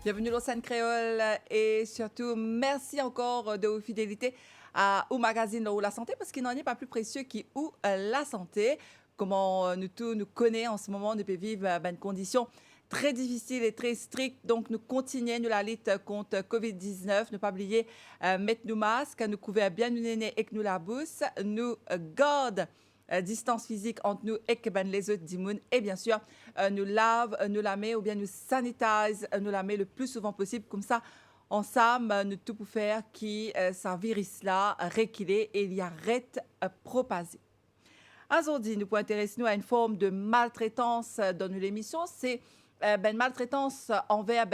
Bienvenue Lausanne Créole et surtout merci encore de votre fidélité au magazine Où la santé parce qu'il n'en est pas plus précieux qu'Où la santé. Comment nous tous nous connaissons en ce moment, nous pouvons vivre une condition très difficile et très stricte. Donc, nous continuons la lutte contre COVID-19. Ne pas oublier mettre nos masques, nous couvrir bien nos nez et nous la bouche, nous garde distance physique entre nous et les autres d'immunes. Et bien sûr, nous lave, nous la met ou bien nous sanitise, nous la met le plus souvent possible. Comme ça, ensemble, nous tout pour faire qui ce virus-là reculer et il y arrête propager. Aujourd'hui, nous pouvons intéresser nous à une forme de maltraitance dans l'émission. C'est maltraitance envers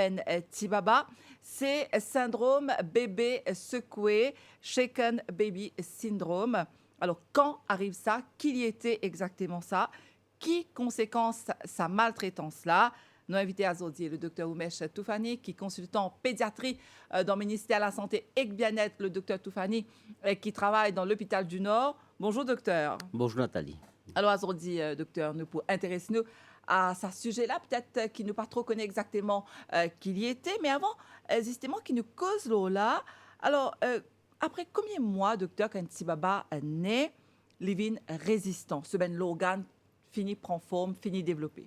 Tibaba. C'est syndrome bébé secoué, shaken baby syndrome. Alors, quand arrive ça? Qu'il y était exactement ça? Qui conséquence sa maltraitance-là? Nous invité aujourd'hui le docteur Oumesh Toufani, qui est consultant en pédiatrie dans le ministère de la Santé et du Bien-être, le docteur Toufani, qui travaille dans l'hôpital du Nord. Bonjour, docteur. Bonjour, Nathalie. Alors, aujourd'hui, docteur, nous pour intéresser nous à ce sujet-là, peut-être qu'il ne pas trop connaît exactement qu'il y était, mais avant, justement, qui nous cause là. Alors, après combien de mois, docteur, quand Tibaba est né, Livin résistant, ce ben l'organe finit prend forme, finit développer?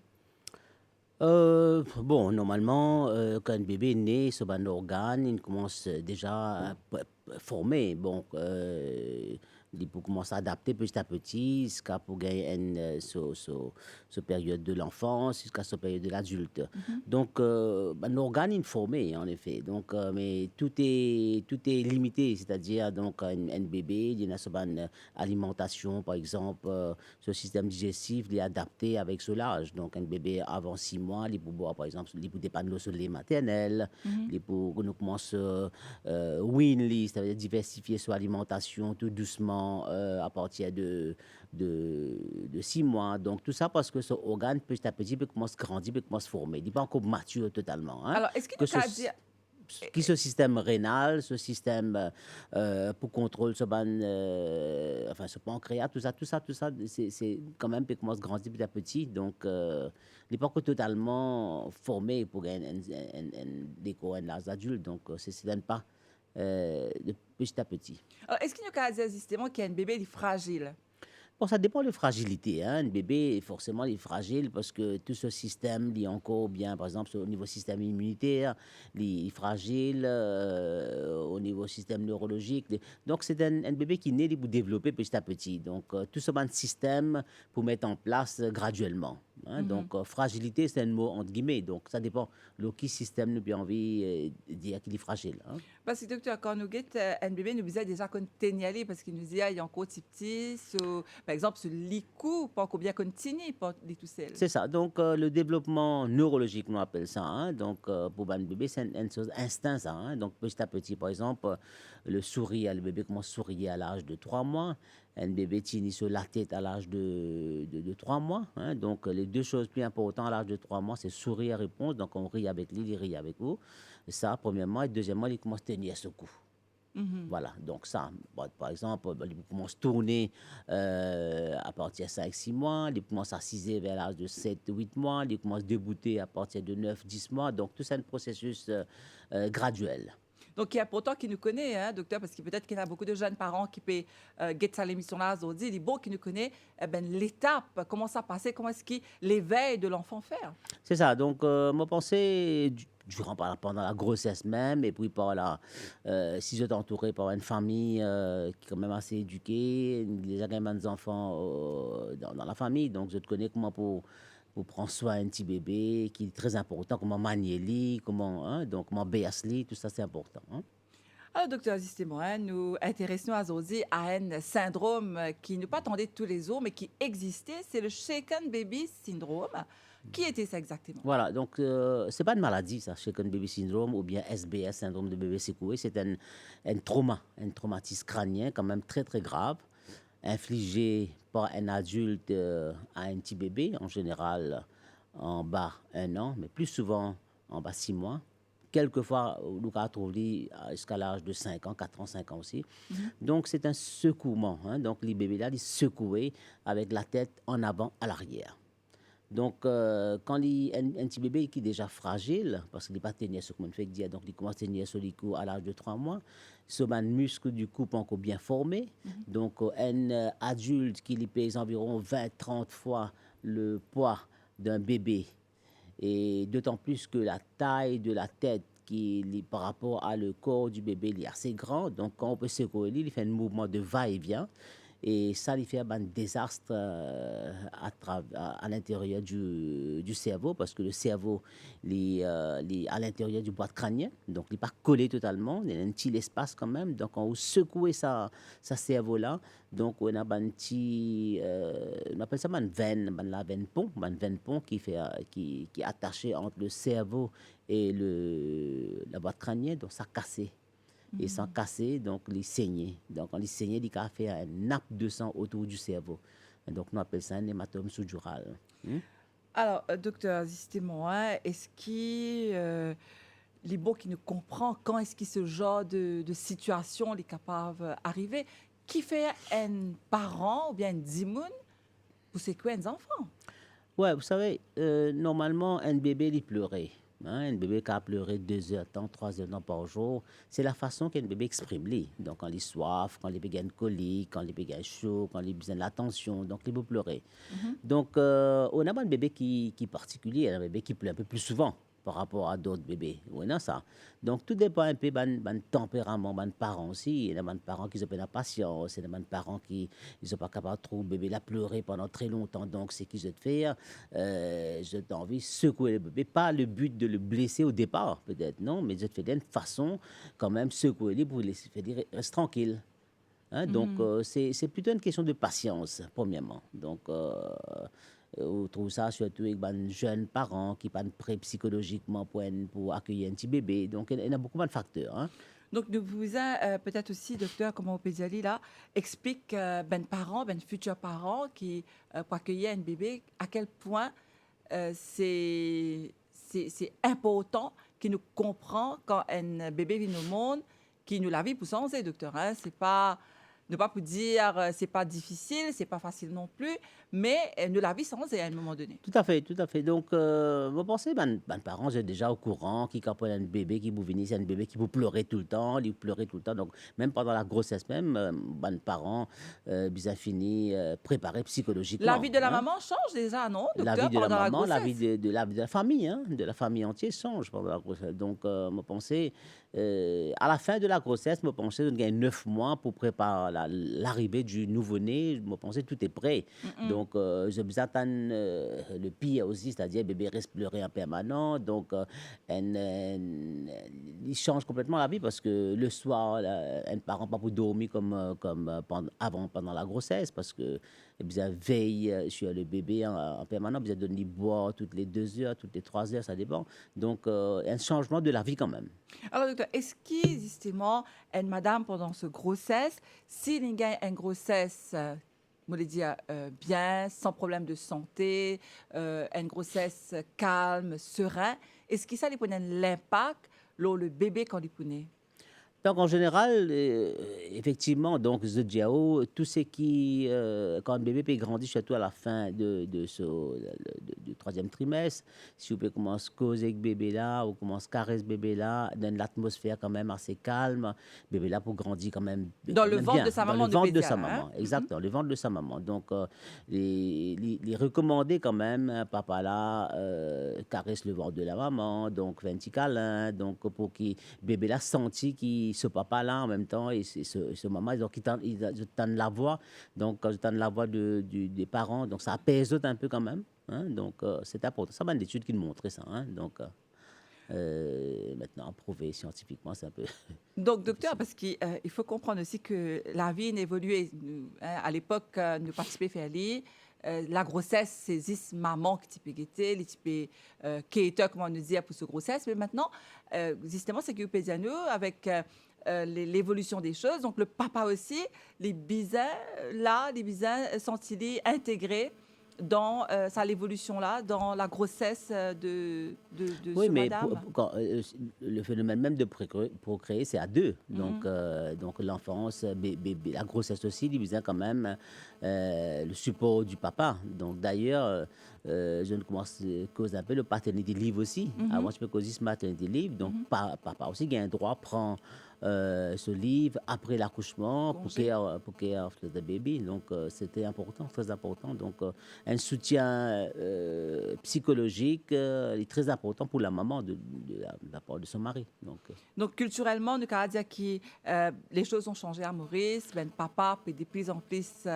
Bon, normalement, quand un bébé est né, sur un organe, il commence déjà à former. Bon, il peut commencer à adapter petit à petit jusqu'à pour gagner une période de l'enfance, jusqu'à cette période de l'adulte. Donc, un organe est formé, en effet. Donc, mais tout est limité, c'est-à-dire, donc, un bébé, il y a une alimentation, par exemple, ce système digestif, il est adapté avec son âge. Donc, un bébé avant 6 mois, il peut boire, par exemple, il peut dépendre sur le lait maternel, il peut nous commence weanly, c'est-à-dire diversifier son alimentation tout doucement à partir de 6 mois. Donc, tout ça parce que ce organe, petit à petit, peut commencer à grandir, peut commencer à former. Il n'est pas encore mature totalement. Hein. Alors, est-ce qu'il Que nous a dit... ce système rénal, ce système pour contrôle enfin, ce pancréas, tout ça, c'est quand même peut commencer à grandir petit à petit. Donc, il n'est pas encore totalement formé pour décorer l'âge adulte. Donc, c'est pas de petit à petit. Alors, est-ce qu'il nous a dit justement qu'il y a un bébé il est fragile? Bon, ça dépend de la fragilité. Hein. Un bébé, forcément, il est fragile parce que tout ce système, il est encore bien, par exemple, au niveau système immunitaire, il est fragile, au niveau système neurologique. Donc, c'est un bébé qui naît il pour développer petit à petit. Donc, tout ce système pour mettre en place graduellement. Hein. Donc, fragilité, c'est un mot entre guillemets. Donc, ça dépend de quel système nous avons envie de dire qu'il est fragile. Hein. Parce que, docteur, quand nous guette un bébé, nous disait déjà qu'on tenait parce qu'il nous disait il y a encore petit, par exemple, sur l'icou, pas combien qu'on tient, pas les tout seul. C'est ça. Donc, le développement neurologique, on appelle ça. Hein. Donc, pour un bébé, c'est une chose instinct, ça. Hein. Donc, petit à petit, par exemple, le bébé commence à sourire à l'âge de 3 mois. Un bébé tient sur la tête à l'âge de 3 mois. Hein. Donc, les deux choses plus importantes à l'âge de 3 mois, c'est sourire et réponse. Donc, on rit avec lui, il rit avec vous. Ça, premièrement. Et deuxièmement, il commence à tenir ce coup. Voilà, donc ça, par exemple, il commence à tourner à partir de 5-6 mois, il commence à siser vers l'âge de 7-8 mois, il commence à débouter à partir de 9-10 mois, donc tout ça est un processus graduel. Donc, il y a pourtant qui nous connaît, hein, docteur, parce que peut-être qu'il y a beaucoup de jeunes parents qui peuvent guetter à l'émission-là aujourd'hui. Il est bon qui nous connaît l'étape, comment ça passait, comment est-ce qu'il l'éveil de l'enfant faire. C'est ça, donc ma pensée, pendant la grossesse même, et puis si je suis entouré par une famille qui est quand même assez éduquée, déjà quand même des enfants dans la famille, donc je te connais comment pour prendre soin d'un petit bébé, qui est très important, comment manier lui, donc comment béasser, tout ça c'est important. Hein. Alors, docteur, justement, hein, nous intéressons aujourd'hui à un syndrome qui nous pas attendait tous les jours, mais qui existait, c'est le Shaken Baby Syndrome. Qui était ça exactement? Voilà, donc c'est pas une maladie, ça, Shaken Baby Syndrome ou bien SBS, syndrome de bébé secoué, c'est un traumatisme crânien quand même très très grave, infligé par un adulte à un petit bébé, en général en bas 1 an, mais plus souvent en bas 6 mois. Quelquefois, nous avons trouvé jusqu'à l'âge de 5 ans, 4 ans, 5 ans aussi. Donc, c'est un secouement. Hein. Donc, les bébés là, ils secouaient avec la tête en avant à l'arrière. Donc, quand un petit bébé qui est déjà fragile, parce qu'il n'est pas tenu ce qu'on fait dire, donc il commence à tenir sur les coups à l'âge de 3 mois, ce muscle du cou pas encore bien formé. Mhm. Donc, un adulte qui lui pèse environ 20-30 fois le poids d'un bébé, et d'autant plus que la taille de la tête par rapport à le corps du bébé, il est assez grand. Donc, quand on peut secouer, il fait un mouvement de va-et-vient. Et ça lui fait un désastre à l'intérieur du cerveau, parce que le cerveau il est à l'intérieur du boîte crânien, donc il n'est pas collé totalement, il y a un petit espace quand même. Donc, on secoue sa cerveau-là. Donc, on a un petit, on appelle ça la veine pont qui est attachée entre le cerveau et la boîte crânienne, donc ça cassé. Et sans casser, donc les saigner. Donc, on les saignait, il a fait une nappe de sang autour du cerveau. Et donc, on appelle ça un hématome sous-dural. Alors, docteur, justement, hein, est-ce qu'il les bons qui ne comprend quand est-ce que ce genre de situation est capable d'arriver, qui fait un parent ou bien un dimoun pour sécouer un enfant? Ouais, vous savez, normalement, un bébé, il pleurait. Hein, un bébé qui a pleuré 2 heures de temps, 3 heures de temps par jour, c'est la façon qu'un bébé exprime. Donc, quand il est soif, quand il bébé a une colique, quand il bébé a chaud, quand il a besoin de l'attention, donc il peut pleurer. Mhm. Donc, on a un bébé qui est particulier, un bébé qui pleure un peu plus souvent par rapport à d'autres bébés. On a ça. Donc, tout dépend un peu de tempérament, de parents aussi. Il y a des parents qui ont la patience, il y a des parents qui ne sont pas capables de trouver le bébé, la pleurer pendant très longtemps. Donc, c'est qu'ils ont de faire. Je envie de secouer le bébé. Pas le but de le blesser au départ, peut-être, non, mais je te fais d'une façon, quand même, secouer le pour laisser faire dire, reste tranquille. Hein, donc, Mhm. c'est plutôt une question de patience, premièrement. Donc, on trouve ça surtout avec les jeunes parents qui ne sont pas prêts psychologiquement pour accueillir un petit bébé. Donc, il y a beaucoup de facteurs. Hein. Donc, nous vous peut-être aussi, docteur, comment on peut dire là, explique ben parents, ben futurs parents qui pour accueillir un bébé, à quel point c'est important qu'il nous comprend quand un bébé vient au monde, qu'il nous la vie pour s'en docteur. Hein. C'est pas ne pas pour dire c'est pas difficile, c'est pas facile non plus, mais nous la vie sans à un moment donné. Tout à fait, tout à fait. Donc, vous pensez, parents sont déjà au courant, qui quand un bébé qui vous venez, c'est un bébé qui vous pleurait tout le temps, il pleurait tout le temps. Donc, même pendant la grossesse même, parents, ils ont fini préparés La psychologiquement. vie de la Hein. maman change déjà, non, La vie docteur, de la pendant la maman, la vie grossesse? de la famille, hein, de la famille entière change pendant la grossesse. Donc, je pensais, à la fin de la grossesse, je pensais qu'il y a 9 mois pour préparer l'arrivée du nouveau-né. Je pensais tout est prêt. Mm-mm. Donc, je vous attends le pire aussi, c'est-à-dire le bébé reste pleurer en permanence. Donc, il change complètement la vie parce que le soir, un parent pas pour dormir comme pendant la grossesse parce que vous veille sur le bébé en permanence, vous donné boire toutes les 2 heures, toutes les 3 heures, ça dépend. Donc, un changement de la vie quand même. Alors, docteur, est-ce qu'il justement, une madame pendant ce grossesse, s'il y a une grossesse, on va dire, bien, sans problème de santé, une grossesse calme, serein, est-ce que ça lui prenait l'impact sur le bébé quand il naît? Donc, en général, effectivement, donc, Zodiao, tout ce qui, quand un bébé peut grandir, surtout à la fin du troisième trimestre, si vous pouvez commencer à causer avec bébé là, ou commencer à caresser bébé là, dans l'atmosphère quand même assez calme, bébé là pour grandir Dans quand le même ventre de bien, sa dans le maman, de ventre de Pédia, sa là, hein? maman, Mhm. exact, dans le ventre de sa maman. Donc, les recommander quand même, papa là, caresse le ventre de la maman, donc fait un petit câlin, donc pour qu'il bébé là senti qu'il ce papa là en même temps et ce maman donc ils entendent la voix, donc quand ils entendent la voix des parents, donc ça apaise un peu quand même, hein, donc c'est important, ça une étude qui nous montrait ça, hein, donc maintenant prouvé scientifiquement c'est un peu Donc, docteur, difficile. parce qu'il faut comprendre aussi que la vie évolue. Hein, à l'époque, nous participions à la grossesse, c'est juste maman qui type guetté, les types comme on nous dit pour ce grossesse. Mais maintenant, justement, c'est que nous avec l'évolution des choses. Donc, le papa aussi, les bisins, là, les bisins sont-ils intégrés dans l'évolution là, dans la grossesse de Oui, ce mais madame. le phénomène même de procréer, c'est à deux. Mhm. Donc l'enfance, la grossesse aussi, il besoin quand même le support du papa. Donc d'ailleurs, je ne commence cause un peu le paternity leave aussi. Mhm. Avant, je peux causer ce maternity leave. Donc Mhm. papa aussi a un droit prend ce livre après l'accouchement Congé. pour care of the baby. Donc c'était important, très important. Donc un soutien psychologique est très important pour la maman de la part de son mari. Donc, Donc, culturellement, nous avons dire que les choses ont changé à Maurice. Ben, papa peut de plus en plus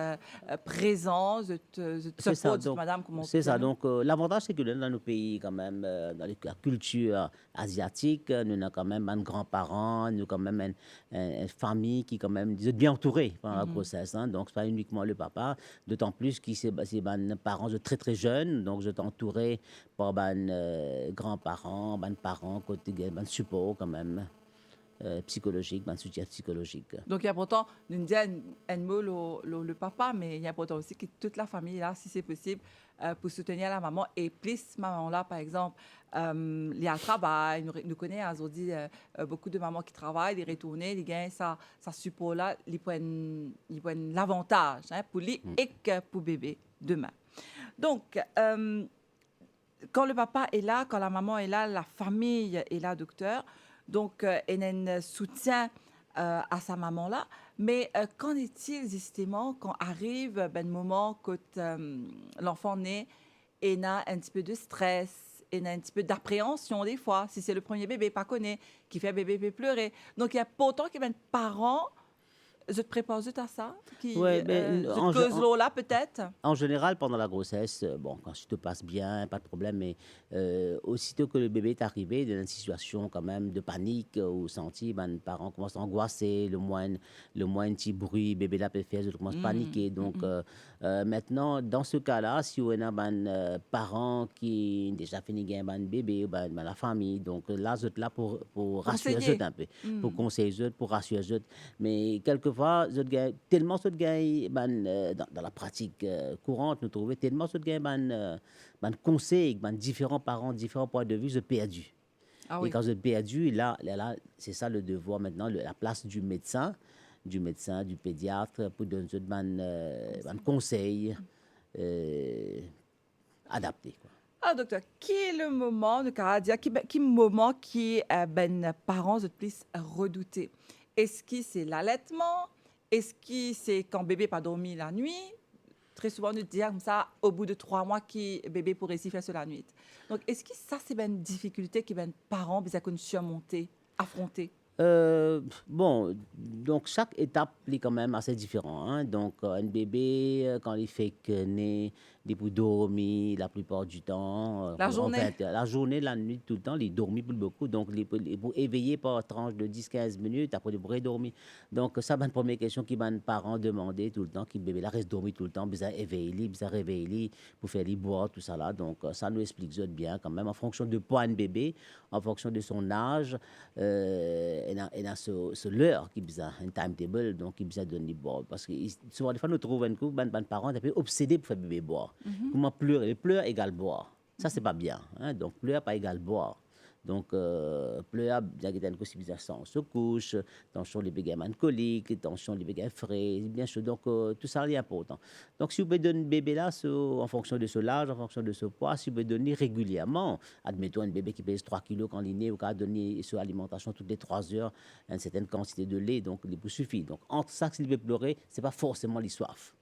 présent, de c'est ça. support de Donc, madame, comme on c'est dit à ça. nous. Donc, l'avantage, c'est que dans nos pays, quand même, dans la culture asiatique, nous avons quand même un grands-parents, nous avons quand même une famille qui, quand même, est bien entourée pendant la Mhm. grossesse. Hein. Donc, c'est pas uniquement le papa, d'autant plus que c'est des parents de très, très jeunes. Donc, je suis entouré par des grands-parents, des parents, côté ben, support, quand même, psychologique, ben, soutien psychologique. Donc, il y a pourtant, nous disons un mot le papa, mais il y a pourtant aussi que toute la famille est là, si c'est possible, pour soutenir la maman. Et plus maman-là, par exemple, il y a le travail, nous connaissons aujourd'hui beaucoup de mamans qui travaillent, ils retournent, ils gagnent ça support-là, ils prennent l'avantage hein, pour lui et que pour bébé demain. Donc, quand le papa est là, quand la maman est là, la famille est là, docteur. Donc, il y a un soutien à sa maman-là. Mais qu'en est-il justement quand arrive ben, le moment que l'enfant naît et il a un petit peu de stress, et un petit peu d'appréhension des fois, si c'est le premier bébé, pas connu, qui fait bébé peut pleurer. Donc, il y a pourtant que ben, parents, je te prépare juste à ça, qui, Ouais, mais je te cause l'eau là peut-être. en général, pendant la grossesse, bon, quand tout te passe bien, pas de problème, mais aussitôt que le bébé est arrivé, dans une situation quand même de panique, ou senti, ben, les parents commencent à angoisser, le moins petit bruit, bébé là peut faire, je commence à Mm, paniquer. Donc maintenant, dans ce cas-là, si on a ben, parents qui ont déjà fini de ben, bébé, ben, la famille, donc là, vous êtes là pour rassurer eux conseiller. un peu, pour Mm. conseiller eux, pour rassurer eux. Mais quelquefois, tellement ce gain ben, dans la pratique courante, nous trouvons tellement ce gain ben, conseils, ben, différents parents, différents points de vue, je perdu. Ah Et oui. quand je perdu, là c'est ça le devoir maintenant, la place du médecin, du pédiatre, pour donner ben, ben, Conseil. conseils euh, adaptés. Quoi. Ah, docteur, qui est le moment de Caradia, qui moment qui ben parents de plus redouté? Est-ce que c'est l'allaitement? Est-ce que c'est quand bébé pas dormi la nuit? Très souvent, nous disons comme ça, au bout de 3 mois, qui bébé pourrait s'y faire sur la nuit. Donc, est-ce que ça, c'est ben une difficulté que ben parents besoin qu'on surmonter, affronter? Bon, donc chaque étape est quand même assez différente. Hein. Donc, un bébé, quand il fait que né, il peut dormir la plupart du temps, La en journée? 20 heures. La journée, la nuit, tout le temps, il dormit plus beaucoup. Donc, il peut éveiller par tranche de 10 15 minutes, après, il pourrait dormir. Donc, ça, c'est une première question qui m'a un parent demandé tout le temps, qui bébé là reste dormir tout le temps, besoin éveiller, besoin réveiller, pour faire les boire, tout ça là. Donc, ça nous explique ça bien quand même, en fonction de poids de bébé, en fonction de son âge. Et dans ce l'heure qui besoin un timetable donc qui besoin donner boire parce que souvent des fois nous trouvons un coup ben parents un peu obsédés pour faire bébé boire Mhm. comment pleurer pleurer égale boire ça c'est pas bien hein? Donc pleurer pas égal boire donc pleurer bien qu'il y a une constipation se couche tension les bébés coliques tension les bébés frais bien sûr donc tout ça est important donc si vous pouvez donner bébé là en fonction de son âge en fonction de ce poids si vous pouvez donner régulièrement admettons un bébé qui pèse 3 kilos quand il est né ou qu'à donner sur alimentation toutes les 3 heures une certaine quantité de lait, donc il vous suffit. Donc, entre ça, s'il veut pleurer, ce n'est pas forcément les soif.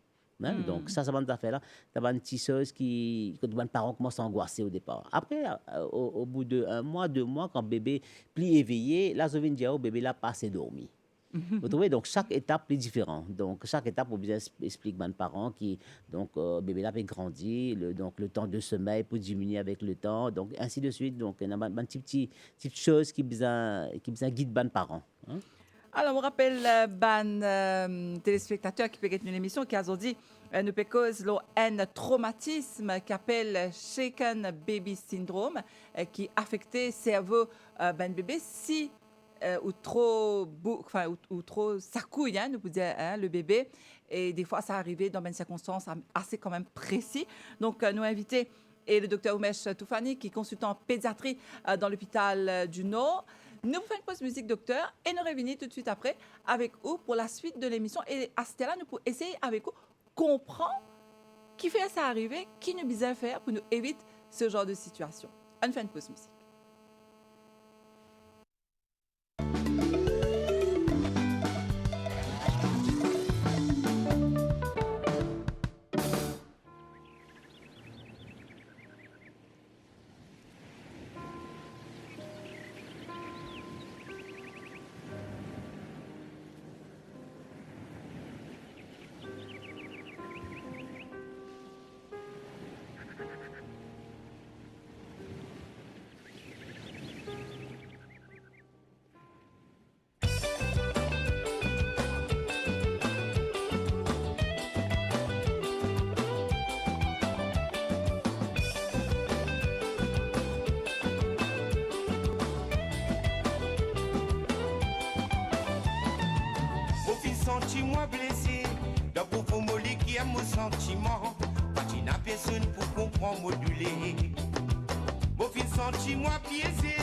Hein? Donc, Hmm. ça va nous faire là. Tu as une tisseuse que les parents commencent à angoisser au départ. Après, au bout d'un mois, 2 mois, quand le bébé plie éveillé, là, je viens de dire au bébé là, pas assez dormi. Vous trouvez donc chaque étape est différente. Donc chaque étape, on bien explique aux parents qui donc bébé là peut grandir, donc le temps de sommeil peut diminuer avec le temps, donc ainsi de suite. Donc il y a une petite chose qui guide les parents. Hein. Alors, on rappelle ban téléspectateurs qui peuvent être une émission qui a dit nous peut cause un traumatisme qui appelle shaken baby syndrome qui affectait le cerveau ben bébé si ou trop enfin ou trop ça couille hein, nous pouvons dire hein, le bébé Et des fois, ça arrivait dans des circonstances assez quand même précises. Donc, nous inviter et le docteur Oumesh Toufani, qui est consultant en pédiatrie dans l'hôpital du Nord. Nous vous faisons une pause musique, docteur, et nous revenons tout de suite après avec vous pour la suite de l'émission. Et à ce là nous pouvons essayer avec vous comprendre qui fait ça arriver, qui nous bizarre faire pour nous éviter ce genre de situation. On fait une pause musique. Senti-moi blessé, d'un profond mollet qui aime mon sentiment. Quand il n'a personne pour comprendre, moduler. Mon fils senti-moi piégé,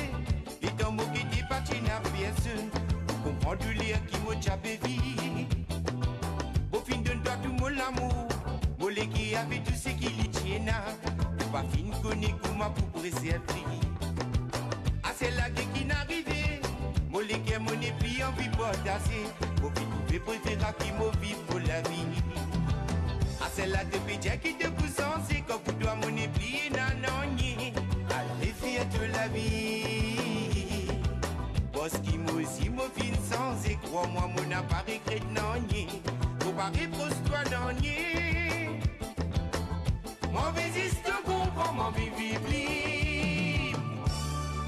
et dans mon guide, pas il n'a personne pour comprendre du lien qui m'a déjà vie. Mon fils donne tout mon amour, mollet qui avait tout ce qui lui tient. Pour pas fin connaître comment pour préserver. Ah, c'est la guerre qui n'arrivait, mollet qui a mon épris en vie pour tasser. Je préfère qui me vivre pour la vie. À celle-là de pédia qui te pousse en c'est quand vous dois mon épli nanoni. À l'effet de la vie. Parce qu'il m'a aussi mon fin sans et crois-moi mon appareil crête nani. Faut pas repose-toi nani. Mauvais histoire comprend mon vivre.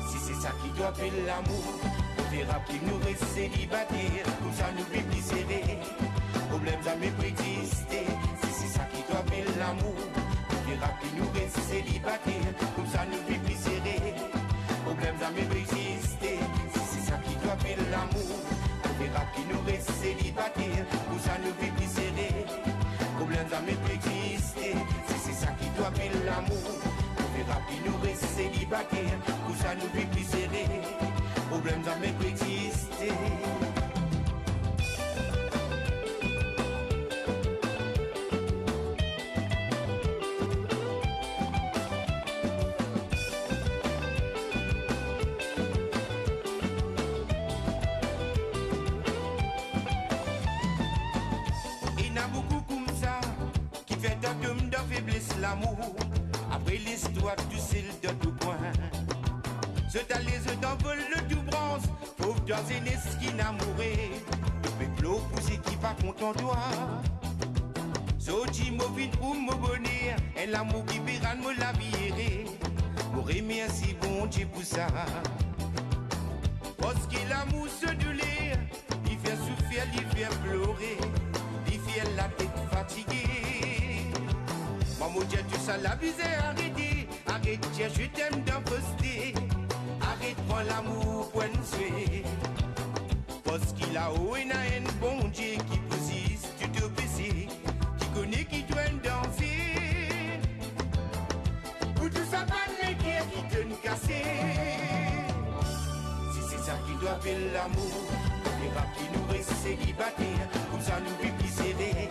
Si c'est ça qui doit faire l'amour. Verra qui nous reste célibataires, comme ça nous vivons plus serrés. Problèmes à mépriser, si c'est ça qui doit faire l'amour. Verra qui nous reste célibataires, comme ça nous vivons plus serrés. Problèmes à mépriser, si c'est ça qui doit faire l'amour. Verra qui nous reste célibataires, comme ça nous vivons plus serrés. Problèmes à mépriser, si c'est ça qui doit faire l'amour. Verra qui nous reste célibataires, comme ça nous vivons plus serrés. Problèmes à m'exister. Il y en a beaucoup comme ça qui fait de faiblesse l'amour. Après l'histoire du ciel de tout point. Je t'allais, je t'envole le tout bronze. Pauvre dans une esquine amourée. Le peuple poussé qui va contre toi. Soti mobile pour me bonheur. Et l'amour qui verra me la vie. Pour remercier bon Dieu pour ça. Parce que l'amour se douleur. Il fait souffrir, il fait pleurer. Il fait la tête fatiguée. Maman Dieu, tout ça la vie est arrêtée. Arrête, je t'aime dans poster. Arrête, prends l'amour pour nous suer. Parce qu'il a haut et n'a un bon Dieu qui pousse, tu te baisses, qui connaît qui doit danser. Pour tout ça, pas de guerre qui te nous casser. Si c'est ça qui doit faire l'amour, les rap qui nous reste célibataires, comme ça nous vivons plus serrés.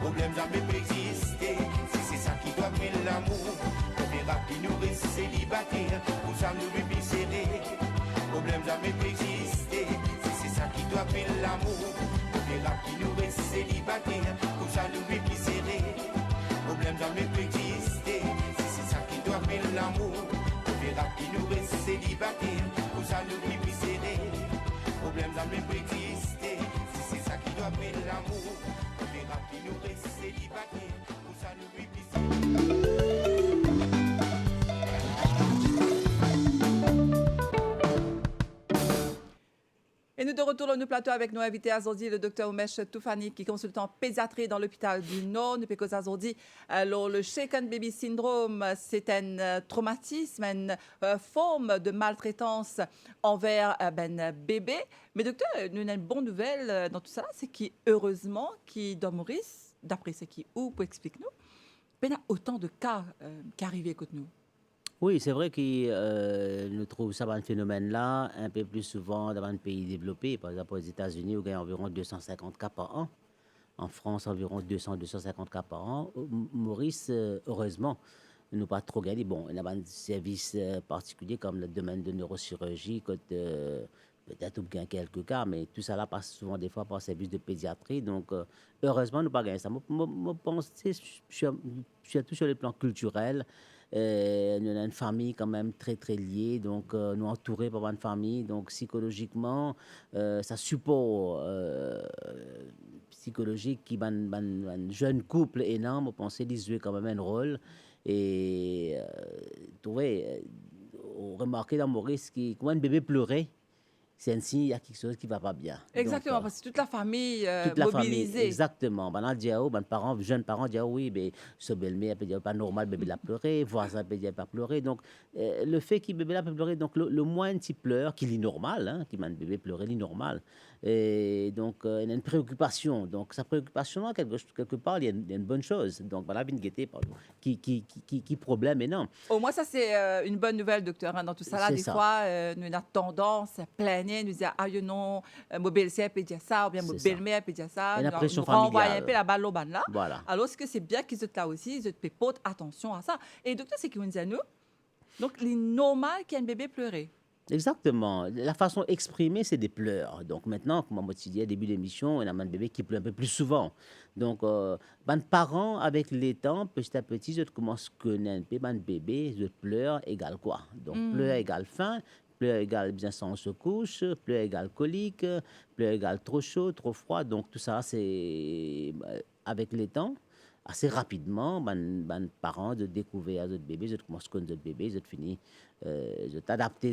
Problèmes jamais peut exister. Si c'est ça qui doit faire l'amour, les rap qui nous reste célibataires, comme ça nous vivons plus serrés. Problèmes jamais peut exister. Si c'est ça qui doit faire l'amour, les rap qui nous reste célibataires, comme ça nous vivons plus serrés. Problèmes jamais peut exister. Si c'est ça qui doit faire l'amour, les rap qui nous reste célibataires, comme ça nous vivons plus serrés. Problèmes jamais peut exister. Si c'est ça qui doit faire l'amour, les rap qui nous reste célibataires, comme ça nous vivons plus serrés. Et nous de retour dans le plateau avec nos invités aujourd'hui, le docteur Oumesh Toufani, qui est consultant pédiatrie dans l'hôpital du Nord. Nous pouvons aujourd'hui, alors le Shaken Baby Syndrome, c'est un traumatisme, une forme de maltraitance envers ben bébé. Mais docteur, nous avons une bonne nouvelle dans tout ça, c'est qu'heureusement, qui dans Maurice, d'après ce qui ou pour expliquer nous, il y a autant de cas qui arrivent contre nous. Oui, c'est vrai que nous trouvons ça, un phénomène-là, un peu plus souvent dans les pays développés. Par exemple, aux États-Unis, où il y a environ 250 cas par an. En France, environ 200-250 cas par an. Maurice, heureusement, nous pas trop gagné. Bon, il y a un service particulier comme le domaine de neurochirurgie, peut-être ou bien quelques cas, mais tout ça là passe souvent des fois par le service de pédiatrie. Donc, heureusement, nous pas gagné ça. Je pense que je suis tout sur le plan culturel. Nous avons une famille quand même très très liée, donc nous entourés par une famille, donc psychologiquement, ça support psychologique qui un jeune couple énorme, on pensait qu'ils jouaient quand même un rôle et on remarquait dans Maurice qui quand un bébé pleurait, c'est un signe qu'il y a quelque chose qui ne va pas bien. Exactement, Donc, parce que toute la famille toute la famille, mobilisée. exactement. Maintenant, parents, jeunes parents disent oui, mais ce belle-mère peut dire pas normal, bébé l'a pleuré, voisin peut dire pas pleurer. Donc, le fait que bébé l'a peut pleurer, donc le moins petit pleure, qu'il est normal, hein, qui m'a un bébé pleurer, il est normal. Et donc, il y a une préoccupation. Donc, sa préoccupation, quelque part, il y a une bonne chose. Donc, voilà, une gaieté, pardon, qui problème énorme. Au moins, ça, c'est une bonne nouvelle, docteur. Hein. Dans tout ça, là, C'est des ça. fois, nous avons tendance à plaigner, nous dire, ah, non, mon belle-sœur peut dire ça, ou bien mon C'est ça. belle-mère peut dire ça. Et la Nous pression renvoyer un familiale. peu la balle au ban là. Voilà. Alors, ce que c'est bien qu'ils soient là aussi, ils peut porter attention à ça. Et docteur, c'est qu'il nous dit à nous, donc, il est normal qu'il y ait un bébé pleurer. Exactement. La façon exprimée, c'est des pleurs. Donc maintenant, comme on dit au début de l'émission, il y a un bébé qui pleure un peu plus souvent. Donc, ben, parents, avec les temps, petit à petit, je commence à connaître un peu, ben, bébé, je pleure égale quoi? Donc, pleure égale faim, pleure égale bien sans se couche, pleure égale colique, pleure égale trop chaud, trop froid. Donc, tout ça, c'est avec les temps. Assez rapidement, ben parents de découvrir notre bébé, je commence à connaître notre bébé, je finis, je t'adapter,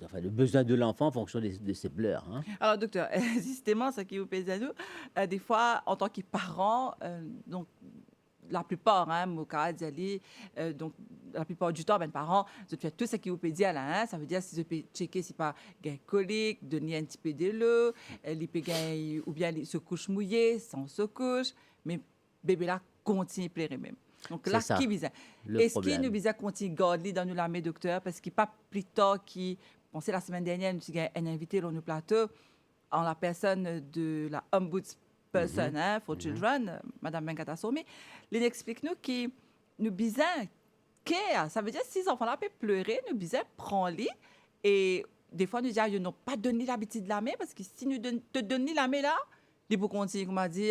enfin, le besoin de l'enfant en fonction de ses pleurs. Hein. Alors, docteur, justement, ce qui vous pèse à nous, des fois, en tant que parent, donc, la plupart, hein, mon cas, donc, la plupart du temps, ben, parents, je fais tout ce qui vous peut dire là, hein, ça veut dire si je peux checker si pas gain colique, donner un petit peu de l'eau, ou bien il se couche mouillé, sans se couche, mais bébé là continue à pleurer même. Donc là, C'est ça, qui vise? le Est-ce qu'il problème. nous vise à continuer à garder dans nous l'armée, docteur? Parce qu'il pas plus tard qui, pensez la semaine dernière, nous avons un invité dans nos plateaux, en la personne de la ombudsperson hein, for children, Madame Benkata Somi, il explique nous que nous bisons care. Ça veut dire si les enfants là peuvent pleurer, nous bisons prendre-les et des fois nous disons ils n'ont pas donné l'habitude de la main parce que si nous te donnons la main là, ils vont continuer comme on dit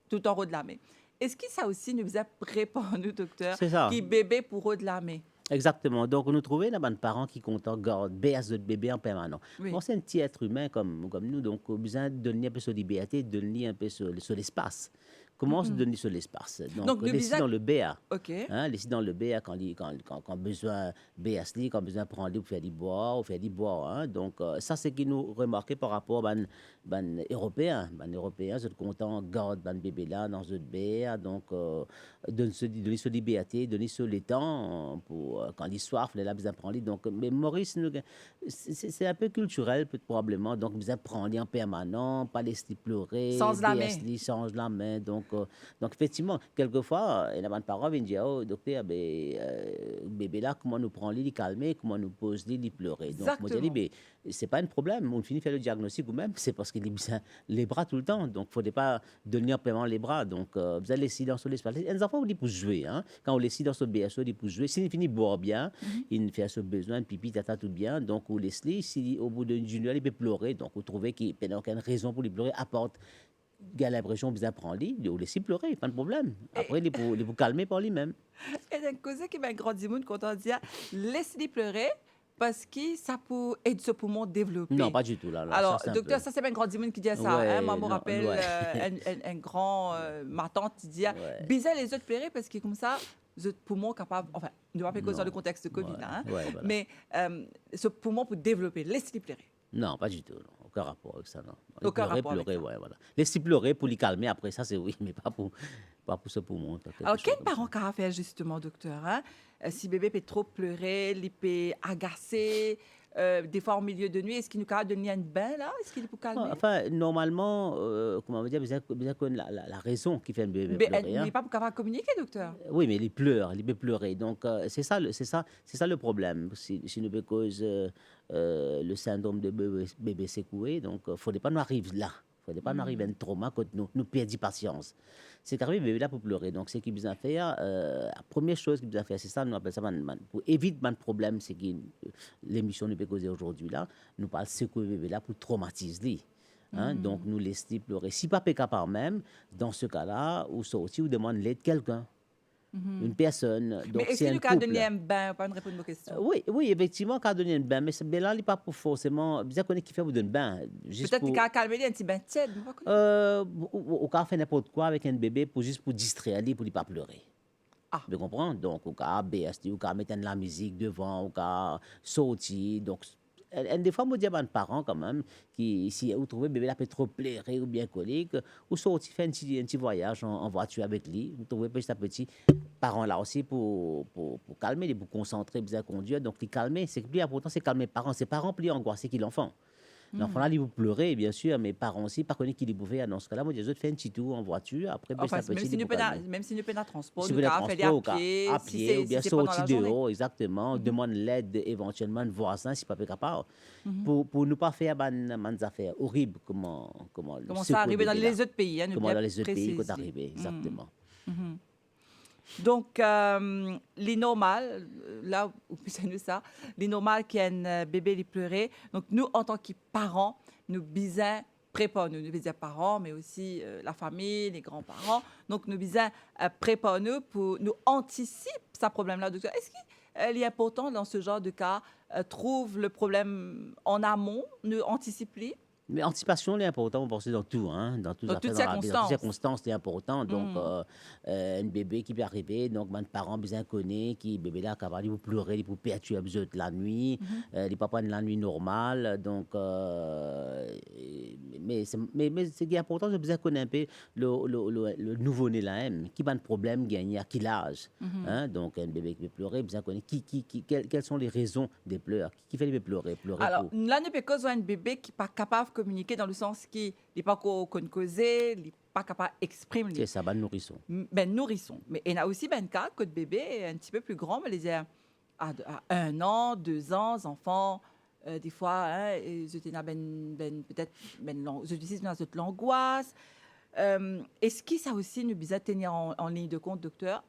tout en haut de la main. Est-ce que ça aussi nous bisons répondre nous docteur C'est ça. qui bébé pour haut de la main? Exactement. Donc, nous trouvons là des parents qui comptent garder notre bébé en permanence. Oui. Bon, c'est un petit être humain comme nous, donc on a besoin de donner un peu de liberté, de donner un peu sur l'espace. Comment se donner sur l'espace? Donc, nous laisser bisons- dans le BA. OK. Hein, laisser dans le BA quand besoin BSL, quand besoin prendre pour faire du boire ou faire du boire. Hein. Donc, ça, c'est ce qui nous remarqué par rapport à les Européens. Les Européens, sont contents, gardent le bébé là dans le BA. Donc, donner sur liberté, donner sur les temps pour quand ils soif, là, besoin prendre. Donc, mais Maurice, c'est un peu culturel, probablement. Donc, besoin prendre en permanent, pas laisser pleurer. Sans la main. BSL, change la main. Donc, effectivement, quelquefois, il y a des parents qui disent, oh, docteur, bébé là, comment nous prendre, il calmer, comment nous poser, il pleurer. Donc, moi, je dis, mais c'est pas un problème. On finit de faire le diagnostic ou même, c'est parce qu'il est bien les bras tout le temps. Donc, il ne faut pas donner en paiement les bras. Donc, vous allez laisser dans l'espace. Les enfants, vous dites pour jouer. Hein? Quand on laisse dans ce BSO, il pour jouer. S'il finit de boire bien, il fait ce besoin, pipi, tata, tout bien. Donc, vous laissez. Si au bout d'une heure, il peut pleurer. Donc, vous trouvez qu'il n'y a aucune raison pour lui pleurer, apporte. Il a l'impression que vous apprenez, il laisse pleurer, pas de problème. Après, il vous calmer par lui-même. Et d'un côté qui m'a grandi monde quand on dit laisse-les pleurer parce que ça peut aider ce poumon développer. Non, pas du tout. Là, Alors, ça, docteur, ça c'est bien grand monde qui dit ça. Ouais, hein. Moi, je me non, rappelle ouais. un grand, ma tante qui dit Ouais. baiser les autres pleurer parce que comme ça, le poumon capable, enfin, ne pas cause dans Non. le contexte de Covid, Ouais, là, hein. ouais, voilà. Mais ce poumon peut développer, laisse-les pleurer. Non, pas du tout. Non. Aucun rapport avec ça, non. Aucun rapport avec Pleurer, ça. ouais, voilà. Laisser pleurer pour les calmer, après ça, c'est oui, mais pas pour ce poumon, quelque Alors, chose quel comme parent ça. qu'a fait justement, docteur, hein? Si bébé peut trop pleurer, il peut agacer, des fois en milieu de nuit, est-ce qu'il nous capable de donner un bain là? Est-ce qu'il peut Ouais, calmer? enfin, normalement, comment on va dire, vous avez connu la raison qui fait un bébé Mais il pleurer, n'est hein. pas capable de communiquer, docteur. Oui, mais il pleure, il peut pleurer. Donc, c'est ça le problème. Si nous cause le syndrome de bébé secoué, donc, il ne faudrait pas nous arriver là. Il ne faudrait pas nous arriver à un trauma quand nous perdons patience. C'est qu'arrivé bébé là pour pleurer. Donc, ce qu'il besoin faire, la première chose qu'il besoin faire, c'est ça, nous appelle ça, pour éviter un problème, c'est que l'émission nous peut causer aujourd'hui là, nous parlons secouer bébé là pour traumatiser. Hein, donc, nous laisser pleurer. Si pas par même, dans ce cas-là, ou sortir ou demande l'aide de quelqu'un, une personne. Mais Donc, est-ce c'est qu'il un nous capable de couple. donner un bain? Pas de répondre à vos questions. Oui, oui, effectivement, quand donner un bain, mais ben là, il n'est pas pour forcément. Bien qu'on ait qui fait vous donner un bain, juste Peut-être qu'il pour. a calmé un petit bain tiède, vous ne connaissez Au cas faire n'importe quoi avec un bébé, juste pour distraire, lui, pour ne pas pleurer. Ah. Tu comprends? Donc, au cas BST, au cas mettre de la musique devant, au cas sortir. Donc, des fois, moi, je dis à mes parents, quand même, qui, si vous trouvez bébé là peut trop pleurer ou bien colique, ou sortir faire un petit voyage en voiture avec lui, vous trouvez petit à petit, parents là aussi pour calmer, pour concentrer, bien conduire. Donc, les calmer, c'est que plus important, c'est calmer les parents. C'est parents plus angoissés que l'enfant. L'enfant là, il vous pleurer, bien sûr, mais parents aussi, pas connaître qui les bouffait. Dans ce cas-là, moi, je dis, fais un petit tour en voiture, après, petit Enfin, à petit, il vous calmer. même si nous prenons un transport, Si nous vous voulez capable de faire transport, à à pied, pied, ou si bien c'est pendant sortir la journée. dehors, exactement, demande l'aide éventuellement de voisin si pas capable, pour ne pas faire des affaires horribles, comment Comment ça secouer arrive dans bébé là. les autres pays, hein, nous Comment bien dans les autres pays quand préciser. arrivé, exactement. Donc, les normales, là, où c'est nous ça, les normales qui ont un bébé les pleurer. Donc, nous, en tant que parents, nous bisons préparer nous bisons parents, mais aussi la famille, les grands-parents. Donc, nous bisons préparer nous pour nous anticiper ce problème-là. Docteur, est-ce qu'il est important dans ce genre de cas, trouve le problème en amont, nous anticiper? Mais anticipation, c'est important, on pense dans tout, hein, dans toutes les Dans toutes affaires, dans la vie, dans toutes circonstances. circonstances, c'est important. Donc, un bébé qui peut arriver, donc, mes parents bien connaissent, qui bébé là, capable de vous pleurer, de vous perturber la nuit, il pas prendre la nuit normale. Donc, mais ce qui est important, c'est bien connaître un peu le nouveau-né là, hein, qui a un problème, gagné à quel âge. Hein, donc, un bébé qui peut pleurer, bien connaître quelles sont les raisons des pleurs, qui fait les pleurer, pleurer Alors, pour. là, nous peut un bébé qui n'est pas capable de communiquer dans le sens qu'il n'est pas causer, il n'est pas capable d'exprimer. C'est ça, ben nourrisson. Ben, nourrisson. Mais il y en a aussi ben cas que le bébé est un petit peu plus grand, mais les à 1 an, 2 ans, enfants, des fois, hein, je peut-être je dis dans cette l'angoisse. Est-ce que ça aussi nous besoin de tenir en ligne de compte, docteur,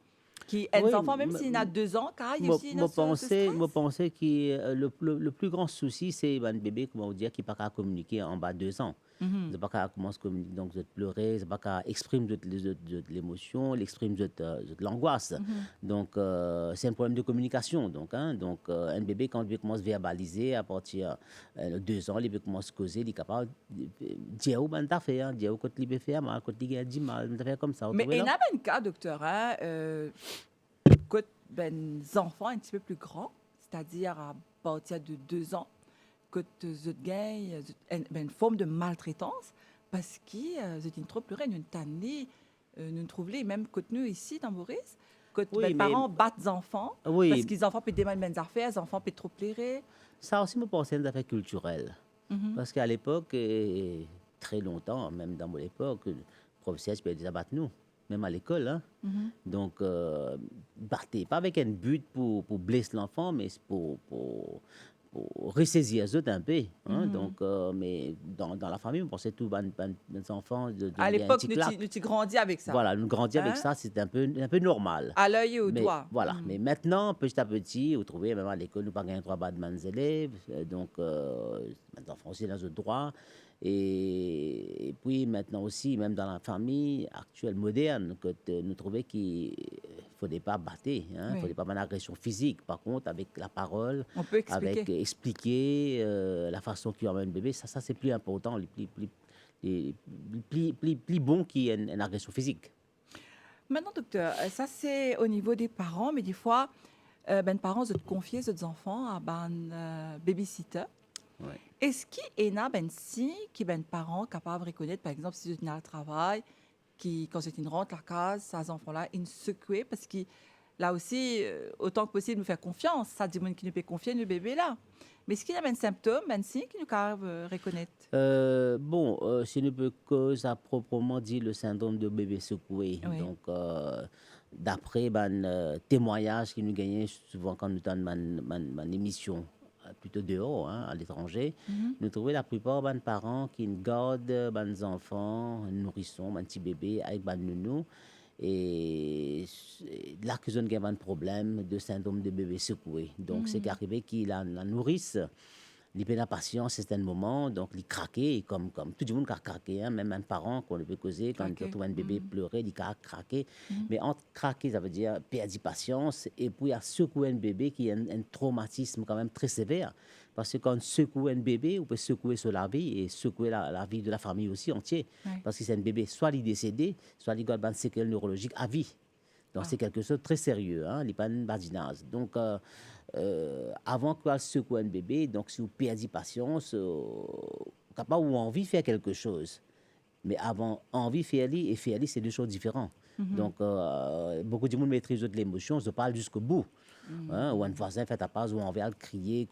qui est Oui, enfant, même s'il a 2 ans, car il y a aussi moi ce stress. pensais que le plus grand souci, c'est un bébé, comment dire, qui n'est pas capable de communiquer en bas de 2 ans. Mhm. C'est pas capable de commencer à communiquer, donc de pleurer, c'est pas capable d'exprimer de l'émotion, l'exprime de l'angoisse. Donc, c'est un problème de communication. Donc, hein, un bébé, quand il commence à verbaliser, à partir de 2 ans, il commence à causer, il est capable de dire où il a fait, hein, dire où quand il fait mal, quand il a dit mal, il a fait comme ça. vous Mais trouvez il y là? a un cas, docteur, hein, que ben, enfants un petit peu plus grands, c'est-à-dire à partir de 2 ans, que tu gagnes une forme de maltraitance parce que c'est une trop pleurer, une tannée, nous trouvons même que nous ici dans Maurice, que Oui, les mais parents battent les enfants oui. parce qu'ils enfants peuvent demander des affaires, les enfants peuvent trop pleurer. Ça aussi, me pense, c'est une affaire culturelle. Parce qu'à l'époque, très longtemps, même dans mon époque, le professeur peut déjà battre nous, même à l'école. Hein. Donc, battez, pas avec un but pour blesser l'enfant, mais c'est pour ressaisir les autres un peu. Hein. Donc, mais dans la famille, on pensait tout, les enfants, de À un l'époque, petit nous clap. tu grandis avec ça, Voilà, nous grandir avec Hein? ça, c'est un peu normal. à l'œil et au Mais doigt. voilà. Mais maintenant, petit à petit, vous trouvez, même à l'école, nous pas gagner 3 bas de élèves. Donc, les enfants aussi dans le droit. Et puis maintenant aussi, même dans la famille actuelle, moderne, que nous trouvons qu'il ne faudrait pas battre, hein, il ne Oui. faudrait pas avoir une agression physique. Par contre, avec la parole, On peut expliquer. avec expliquer la façon qu'il emmène le bébé, ça c'est plus important, plus bon qu'il y ait une agression physique. Maintenant, docteur, ça c'est au niveau des parents, mais des fois, ben, les parents se confient leurs enfants à un babysitter. Ouais. Est-ce qu'il y en a ben si qui ben parents capables de reconnaître par exemple si tu es au travail qui quand c'est une rentre la case ces enfants là ils secouent parce que là aussi autant que possible nous faire confiance ça dit monde qui nous peut confier le bébé là mais est-ce qu'il y a ben symptômes ben si qui nous capable reconnaître C'est une peu cause à proprement dit le syndrome de bébé secoué. oui. Donc, d'après ben, témoignages que nous gagnons souvent quand nous avons une émission plutôt dehors, hein, à l'étranger, Mhm. nous trouvons la plupart des parents qui gardent des enfants, un nourrisson, un petit bébé avec des nounou. Et là, que ont un problème de syndrome de bébé secoué. Donc, c'est qu'arrivé qu'il la nourrice. Il perd la patience à certains moments, donc il craquait, comme tout le monde a craqué, hein, même un parent qu'on peut causer, quand Craquer. on trouve un bébé pleurer, il a craqué. Mais entre craquer, ça veut dire perdre la patience, et puis à secouer un bébé qui a un traumatisme quand même très sévère. Parce que quand on secoue un bébé, on peut secouer sur la vie et secouer la vie de la famille aussi entière. Ouais. Parce que c'est un bébé, soit il est décédé, soit il a une séquelle neurologique à vie. Donc, c'est quelque chose de très sérieux, hein, il n'est pas une badinage. Donc, avant qu'on secoue un bébé, donc si vous perdez patience, capable ou envie de faire quelque chose. Mais avant, envie de faire et faire, c'est deux choses différentes. Donc, beaucoup de monde maîtrise l'émotion, se parle jusqu'au bout. Hein, ou un voisin fait ta passe, ou on va crier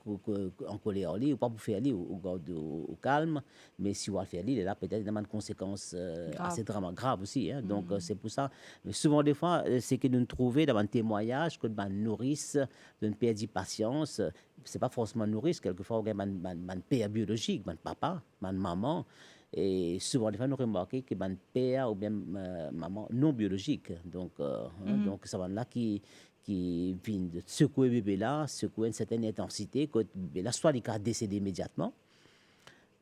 en colère, ou pas pour faire au calme. Mais si on va le faire, il est là, peut-être il y a des conséquences assez graves aussi. Hein. Donc, c'est pour ça. Mais souvent, des fois, c'est que nous trouvons dans un témoignage que nous nourrice, nous perdons patience. C'est pas forcément nourrice, quelquefois, on a un père biologique, un papa, une maman. Et souvent, des fois, nous remarquons que un père ou bien maman non biologique. Donc, donc ça va là qui vient de secouer le bébé là, secouer une certaine intensité, que le bébé là, soit il a décédé immédiatement,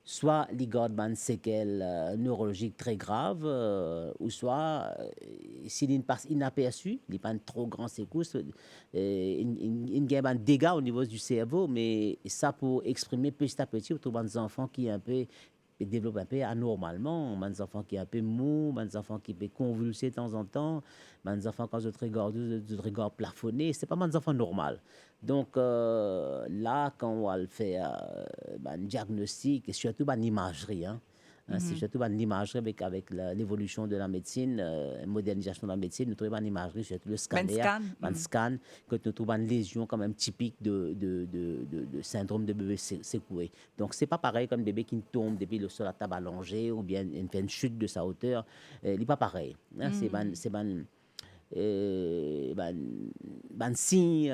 soit il garde une séquelle neurologique très grave, ou soit s'il passe inaperçu, il n'est pas un trop grand secousse, il a un dégât au niveau du cerveau, mais ça pour exprimer petit à petit, on trouve des enfants qui un peu développent un peu anormalement, des enfants qui sont un peu mous, des enfants qui peuvent convulser de temps en temps, des enfants quand ils regardent plafonné, c'est pas des enfants normaux. Donc là, quand on va le faire un diagnostic, et surtout une imagerie, hein, c'est surtout une imagerie avec l'évolution de la médecine, la modernisation de la médecine, nous trouvons une imagerie, surtout le scanner, un scan, que nous trouvons une lésion quand même typique de syndrome de bébé secoué. Donc, c'est pas pareil comme un bébé qui tombe depuis le sol à table allongé ou bien il fait une chute de sa hauteur. Il n'est pas pareil. Hein, c'est un signe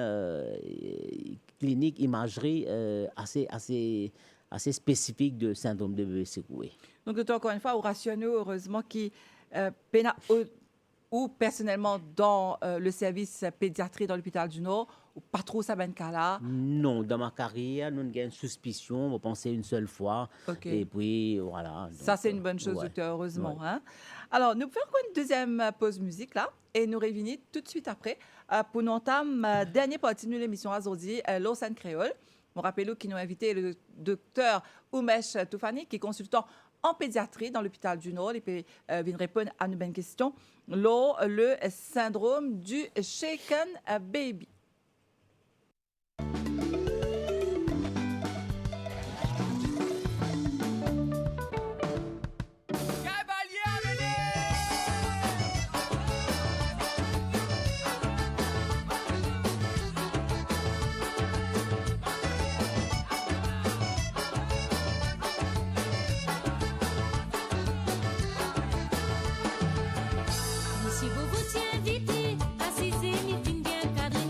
clinique, imagerie assez spécifique de syndrome de bébé secoué. Donc, docteur, encore une fois, au rationnel, heureusement, qui ou personnellement dans le service pédiatrie dans l'hôpital du Nord, ou pas trop ça ben cas là. Non, dans ma carrière, nous avons une suspicion, on pensait une seule fois, et puis voilà. Donc, ça, c'est une bonne chose, ouais. docteur, heureusement. Ouais. Hein? Alors, nous faisons une deuxième pause musique là, et nous revenons tout de suite après pour nous entamer dernière partie de l'émission aujourd'hui, Lausanne Créole. On rappelle qu'il nous a invité le docteur Oumesh Toufani, qui est consultant en pédiatrie dans l'hôpital du Nord. Il peut venir répondre à nos bonnes questions. Le syndrome du shaken baby. Si vous vous tiens vite, assisez, mi fin bien cadré.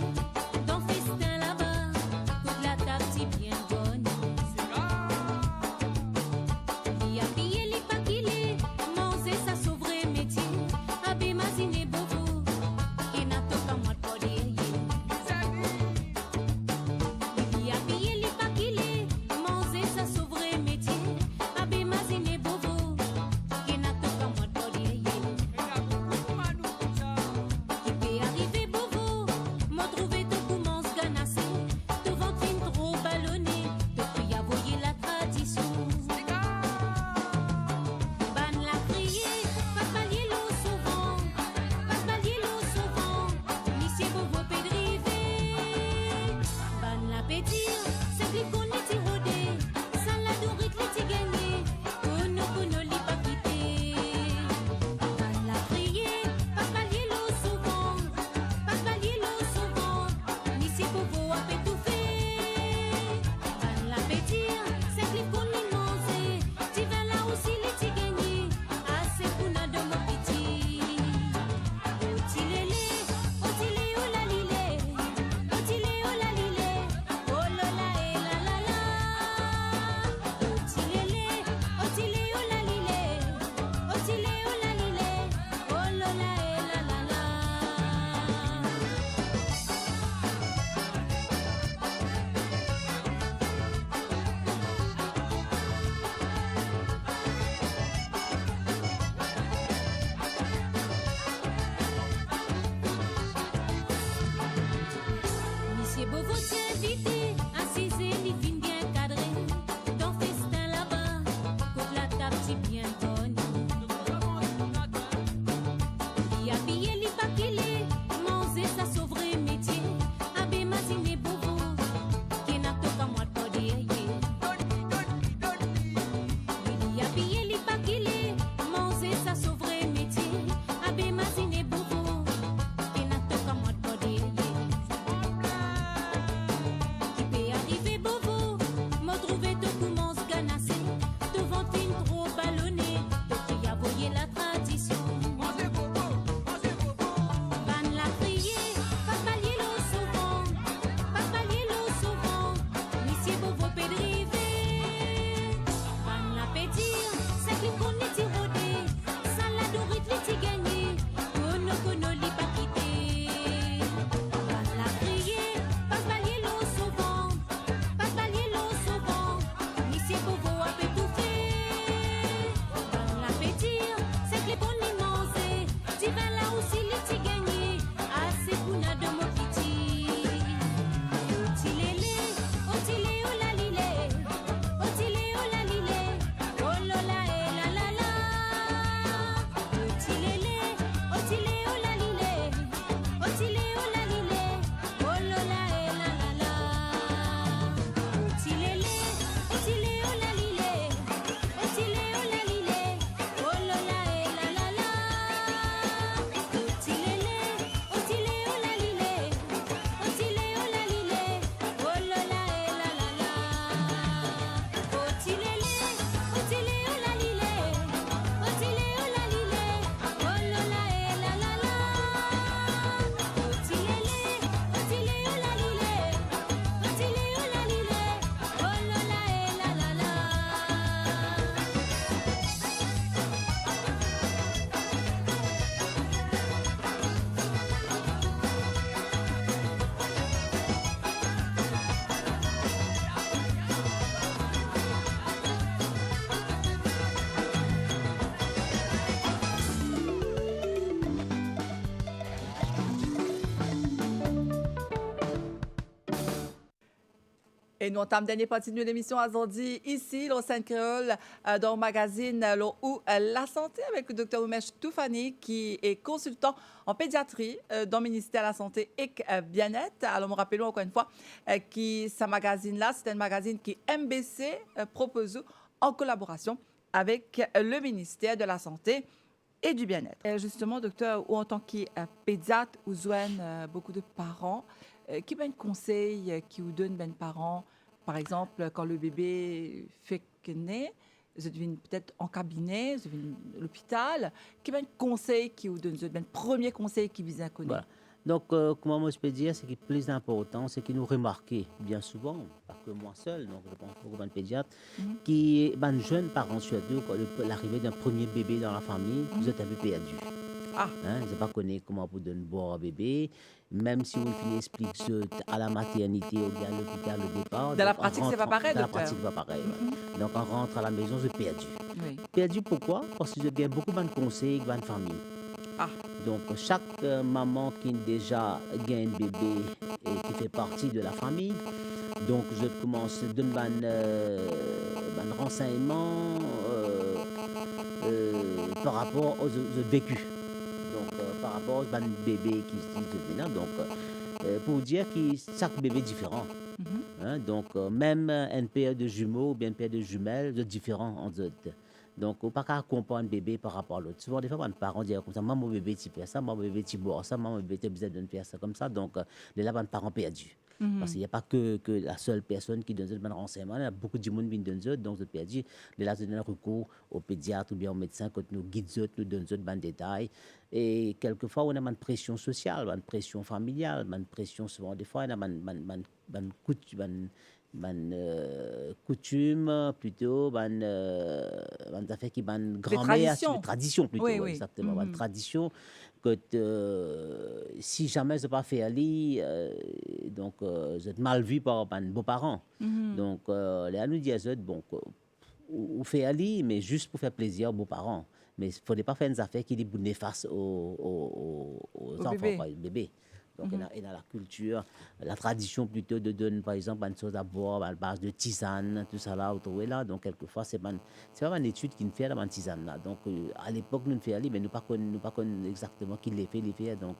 Et nous entamons dernière partie de l'émission aujourd'hui, ici, au Sainte-Créole, dans le magazine où la santé, avec le docteur Oumesh Toufani, qui est consultant en pédiatrie dans le ministère de la Santé et Bien-être. Alors, me rappelons encore une fois que ce magazine-là, c'est un magazine qui MBC propose en collaboration avec le ministère de la Santé et du Bien-être. Justement, docteur, ou en tant que pédiatre, vous joignez beaucoup de parents. Qui ben conseil qui vous donne ben parents, par exemple, quand le bébé fait que naît, vous devez peut-être en cabinet, vous devez à l'hôpital. Qui ben conseil qui vous donne, ben premier conseil qui vous a connu. Voilà. Donc, comment moi je peux dire, c'est que le plus important, c'est que nous remarquons bien souvent, pas que moi seul, donc je pense beaucoup de pédiatres, qui ben jeunes parents surtout, quand l'arrivée d'un premier bébé dans la famille, vous êtes un peu perdu. Ah. Hein, je ne sais pas connaître comment vous donner boire un bébé, même si vous finissez expliquer à la maternité ou bien à l'hôpital au départ. Dans la pratique, c'est pas pareil, dans la docteur. pratique, c'est pas pareil. Ouais. Donc, on rentre à la maison, je suis perdu. Oui. Perdu pourquoi? Parce que je gagne beaucoup de conseils, de famille. Ah. Donc, chaque maman qui déjà gagne un bébé et qui fait partie de la famille, donc je commence à donner un renseignement par rapport aux vécus. Donc, par rapport aux bébés qui se là. Donc, pour dire que chaque bébé est différent. Hein, donc, même un père de jumeaux ou bien un père de jumelles, c'est différent entre eux. Donc, on ne peut pas comprendre un bébé par rapport à l'autre. Souvent, des fois, les parents disent comme ça, maman, mon bébé, tu fais ça, maman, mon bébé, tu bois ça, maman, mon bébé, tu as besoin de faire ça comme ça. Donc, là, les parents perdus. Parce qu'il n'y a pas que la seule personne qui donne ce renseignement. Il y a beaucoup de monde qui donne ça, donc c'est perdu. Là, c'est un recours au pédiatre ou bien au médecin quand nous guidons, nous donnons des détails. Et quelquefois, on a une pression sociale, une pression familiale, une pression souvent, des fois, on a une coutume plutôt, une affaire qui une grand-mère, une tradition plutôt, oui, oui. exactement, une tradition que si jamais je n'ai pas fait aller, donc vous êtes mal vu par mes beaux-parents. Donc là, nous disons, bon, on fait aller, mais juste pour faire plaisir aux beaux-parents. Mais il ne faudrait pas faire une affaire qui est néfaste aux enfants, aux bébés. Donc, il y a la culture, la tradition plutôt de donner, par exemple, une chose à boire à base de tisane, tout ça là, autour là. Donc, quelquefois, c'est pas une étude qui nous fait dans tisane là. Donc, à l'époque, nous ne faisons pas, mais nous ne pas exactement qui les fait. Donc,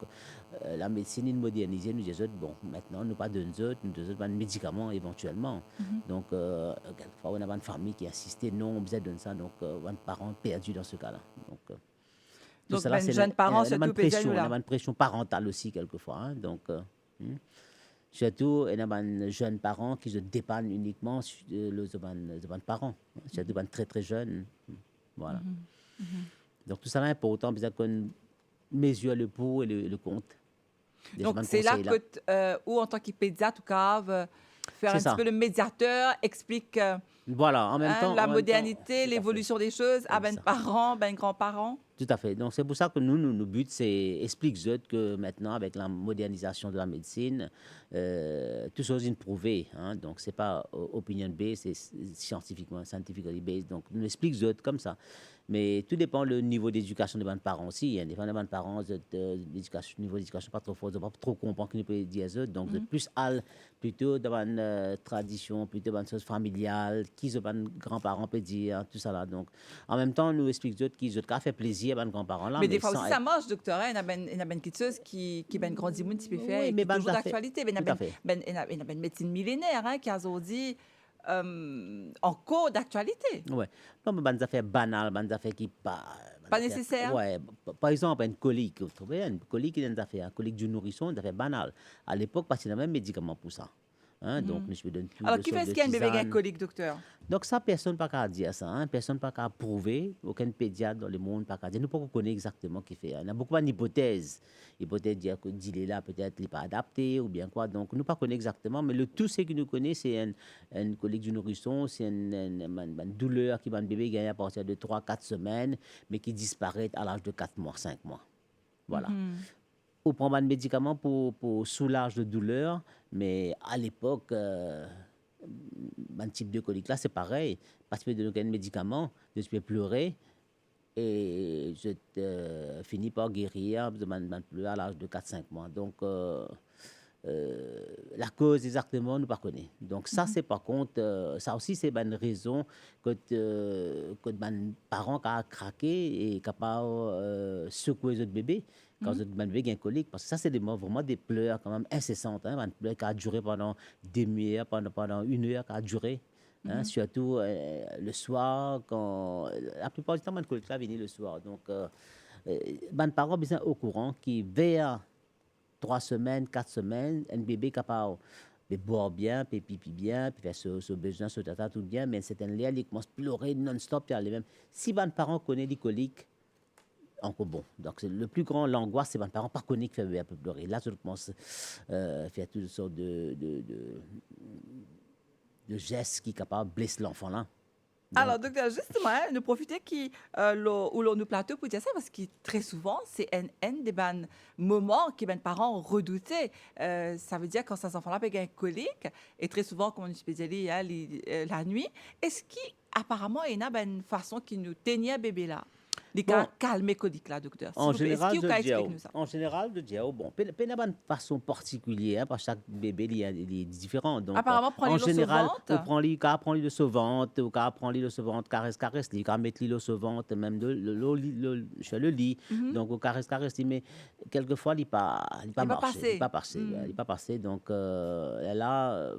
la médecine est modernisée, nous disons, bon, maintenant, nous pas donnons nous donnons des médicaments éventuellement. Donc, quelquefois, on a une famille qui insistait, non, on besoin de ça. Donc, un parent perdu dans ce cas-là. Donc, les jeunes parents, surtout, il y a une pression parentale aussi, quelquefois. Hein, donc, surtout, il y a des jeunes parents qui se dépannent uniquement sur les parents. Surtout, les très, très jeunes. Voilà. Donc, tout ça est important, parce qu'on mesure le pour et le contre. Donc, c'est là que, ou en tant que pédiatre, ou cave, faire un petit peu le médiateur, explique voilà, en même temps, la modernité, l'évolution des choses à ben parents, ben grands-parents. Tout à fait. Donc, c'est pour ça que nos buts, c'est expliquer que maintenant, avec la modernisation de la médecine, tout chose est prouvé. Hein? Donc, c'est pas opinion based, c'est scientifiquement, scientifically based. Donc, nous expliquons comme ça. Mais tout dépend le niveau d'éducation des parents aussi. Hein. Des fois, les parents, niveau d'éducation pas trop fort, ils ne pas trop comprendre qu'ils peuvent dire ça. Donc, plus plutôt dans une tradition, plutôt dans une chose familiale, qui les grands-parents peuvent dire, tout ça là. Donc, en même temps, nous expliquons qu'ils ont fait plaisir à nos grands-parents là. Mais des fois aussi, ça marche, docteur. Il y a une petite chose qui ben grandit monde, qui peut faire, et qui est toujours d'actualité. Il y a une médecine millénaire qui a aujourd'hui en cours d'actualité. Oui. Non, mais des affaires banales, des affaires qui pas nécessaires. Oui. Par exemple, une colique. Vous trouvez une colique, une colique du nourrisson, une affaire banale. À l'époque, parce qu'il y a même médicament pour ça. Hein, donc, je me donne plus. Alors, qui fait ce qu'il y a un bébé qui a colique, docteur? Donc, ça, personne n'a pas dire ça. Hein? Personne n'a pas prouver. Aucun pédiatre dans le monde n'a pas dire. Nous ne connaissons pas exactement qui fait. Il y a beaucoup d'hypothèses. Hypothèses dire que dit là, peut-être, il n'est pas adapté ou bien quoi. Donc, nous ne connaissons pas exactement. Mais le tout, ce que nous connaissons, c'est une colique du nourrisson. C'est une douleur qui va un bébé gagner à partir de 3-4 semaines, mais qui disparaît à l'âge de 4 mois, 5 mois. Voilà. On prend un médicament pour soulager la douleur, mais à l'époque, un type de colique là, c'est pareil. Parce que de un médicament, je peux pleurer et je finis par guérir, je ne pleurer à l'âge de 4-5 mois. Donc, la cause exactement, nous ne connaissons pas. Donc ça, c'est par contre, ça aussi, c'est une raison que les parents ont craqué et capable secouer les autres bébés quand les autres bébés ont une colique. Parce que ça, c'est vraiment des pleurs quand même incessantes. Hein, une pleurs qui a duré pendant des heures, pendant une heure, qui a duré. Hein, surtout le soir, quand la plupart du temps, une colique là vient le soir. Donc, les parents sont au courant qui vers 3 semaines, 4 semaines, un bébé capable de boire bien, puis pipi bien, puis faire ce besoin, ce tata tout bien, mais c'est un lait, il commence à pleurer non-stop, puis aller même. Si les parents connaissent les coliques, encore bon. Donc, le plus grand, l'angoisse, c'est que les parents ne connaissent que le bébé peut pleurer. Là, je commence à faire toutes sortes de gestes qui sont capables de blesser l'enfant là. Alors, docteur, justement, hein, nous profiter où l'on nous plateau pour dire ça, parce que très souvent, c'est un des moments que les parents redoutaient. Ça veut dire quand ces enfants-là peuvent une colique, et très souvent, comme on peut dire, hein, la nuit, est-ce qu'apparemment, il y a une façon qui nous teignait bébé là? Les Bon, calmer colique là, docteur. en S'il vous plaît, général, est-ce que vous je pouvez dis, expliquer nous ça? en général, je dis, bon, pas une façon particulière, parce que chaque bébé il est différent. Donc, Apparemment, prendre en l'eau général, on sauvante. prend l'eau sauvante, ou prend l'eau sauvante, caresse, il mettre l'eau sauvante, même sur le lit. Donc, on caresse, mais quelquefois, il Il pas n'est pas marché, il passé. pas passé, il n'est pas passé. Donc, là,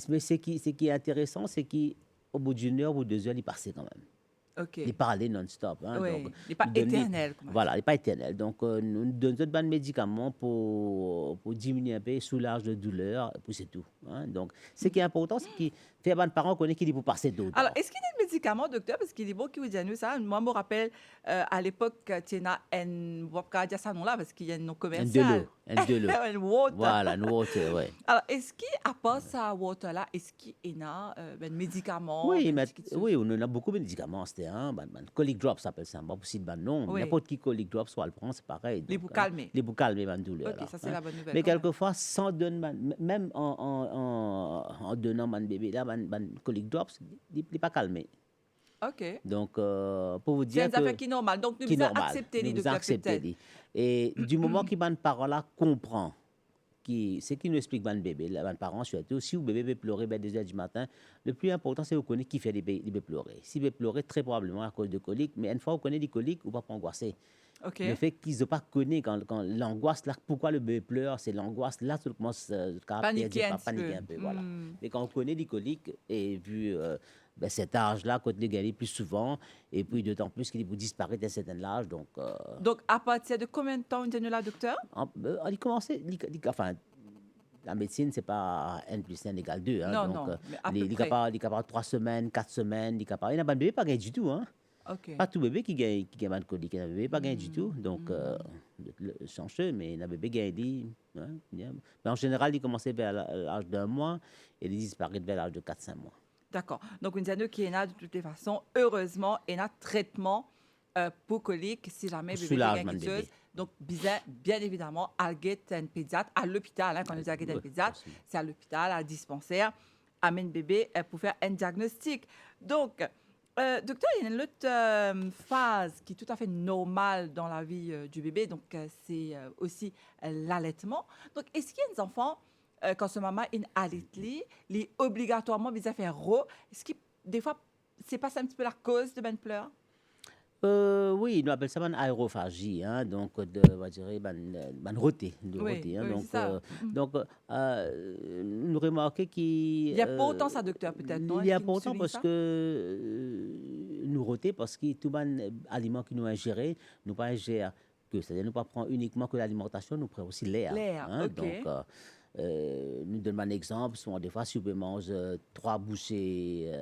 mais ce qui est intéressant, c'est qu'au bout d'une heure ou 2 heures, il passait quand même. OK. Il parlait non-stop. Hein, donc, Oui. Il n'est pas nous donner- éternel. Comme on dit. Voilà, il n'est pas éternel. Donc, nous donnons des médicaments pour diminuer un peu, soulager la douleur, et puis c'est tout. Hein. Donc, ce qui est important, c'est que les parents connaissent qu'il dit pour passer d'autres. Alors, est-ce qu'il y a des médicaments, docteur? Parce qu'il est bon qu'il vous dise nous ça. Moi, je me rappelle, à l'époque, tu as un... On va dire ça non-là, parce qu'il y a un nom Un de commercial. l'eau. Un de l'eau. Un water. Voilà, nous autres, ouais. Alors, est-ce qu'à part ça, water-là, est-ce qu'il y a un médicament? Oui, ben, mais, ce qui te- oui, on en a beaucoup de médicaments. C'était un colic drop, ça s'appelle ça. Pas possible, non. Oui. N'importe qui colic drop, soit le prend, c'est pareil. Les Donc, pour calmer. Les pour calmer la douleur. OK, là, ça, c'est hein. la bonne nouvelle. Mais quand même. quelquefois, sans donner, même en donnant mon bébé là, mon colic drops, il n'est pas calmé. OK. Donc, pour vous C'est dire une affaire qui est normale. Donc, nous qui est devons normal, accepter les nous docteurs, accepter peut-être. lui. Et du moment qu'il ban parent là comprend ce qui nous explique ban bébé, ban parent surtout, si vous bébé peut pleurer vers 2 heures du matin, le plus important c'est vous connaissez qui fait les bébés pleurer. Si bébé pleurer très probablement à cause de coliques, mais une fois vous connaissez les coliques, vous ne pas angoisser. OK. Le fait qu'ils n'ont pas connu quand l'angoisse là, pourquoi le bébé pleure, c'est l'angoisse là, tout commence à Paniquer un petit paniquer peu. un peu, voilà. Hmm. Mais quand on connaît les coliques et vu cet âge-là, quand les gars plus souvent, et puis d'autant plus qu'il peut disparaître à un certain âge, donc Donc, à partir de combien de temps vous là, docteur? il commençait, enfin, la médecine, c'est pas N plus 1 égale 2. Hein, Non, donc, non, mais à peu il est près. capable 3 semaines, 4 semaines, il est capable. Il n'y a pas de bébé pas gagné du tout. Hein. OK. Pas tout bébé qui gagne de colique. Il y a un bébé pas gagné du tout. Donc, chanceux, mais il y a un bébé gagné. Hein, bien. Mais en général, il commençait vers l'âge d'1 mois et il disparaît vers l'âge de 4-5 mois. D'accord. Donc, une diagnostic qui est là de toutes les façons. Heureusement, il y a un traitement pour colique si jamais Pour bébé a soulagement de quelque chose. bébé. Donc, bien évidemment, alguer un pédiatre à l'hôpital. Hein, quand nous alguer un Oui, pédiatre, possible. c'est à l'hôpital, à un dispensaire, amène bébé pour faire un diagnostic. Donc, docteur, il y a une autre phase qui est tout à fait normale dans la vie du bébé. Donc, c'est aussi l'allaitement. Donc, est-ce qu'il y a des enfants, quand ce maman est allaitée, les obligatoirement besoin faire ro? Est-ce que des fois, c'est pas ça un petit peu la cause de ben pleurs? Oui, nous appelle ça une aérophagie, hein, donc on va dire une rôtée, Oui, hein, oui, donc, c'est ça. donc nous remarquons qu'il Il y a pas autant ça, docteur, peut-être, non? il y a Est-ce qu'il pas nous autant souligne parce ça? que nous rôter parce que tout les aliments que nous ingérons, nous pas ingérer que, c'est-à-dire nous pas prendre uniquement que l'alimentation, nous prenons aussi l'air. L'air, Hein, OK. donc nous donnons un exemple, souvent des fois si vous mangez 3 bouchées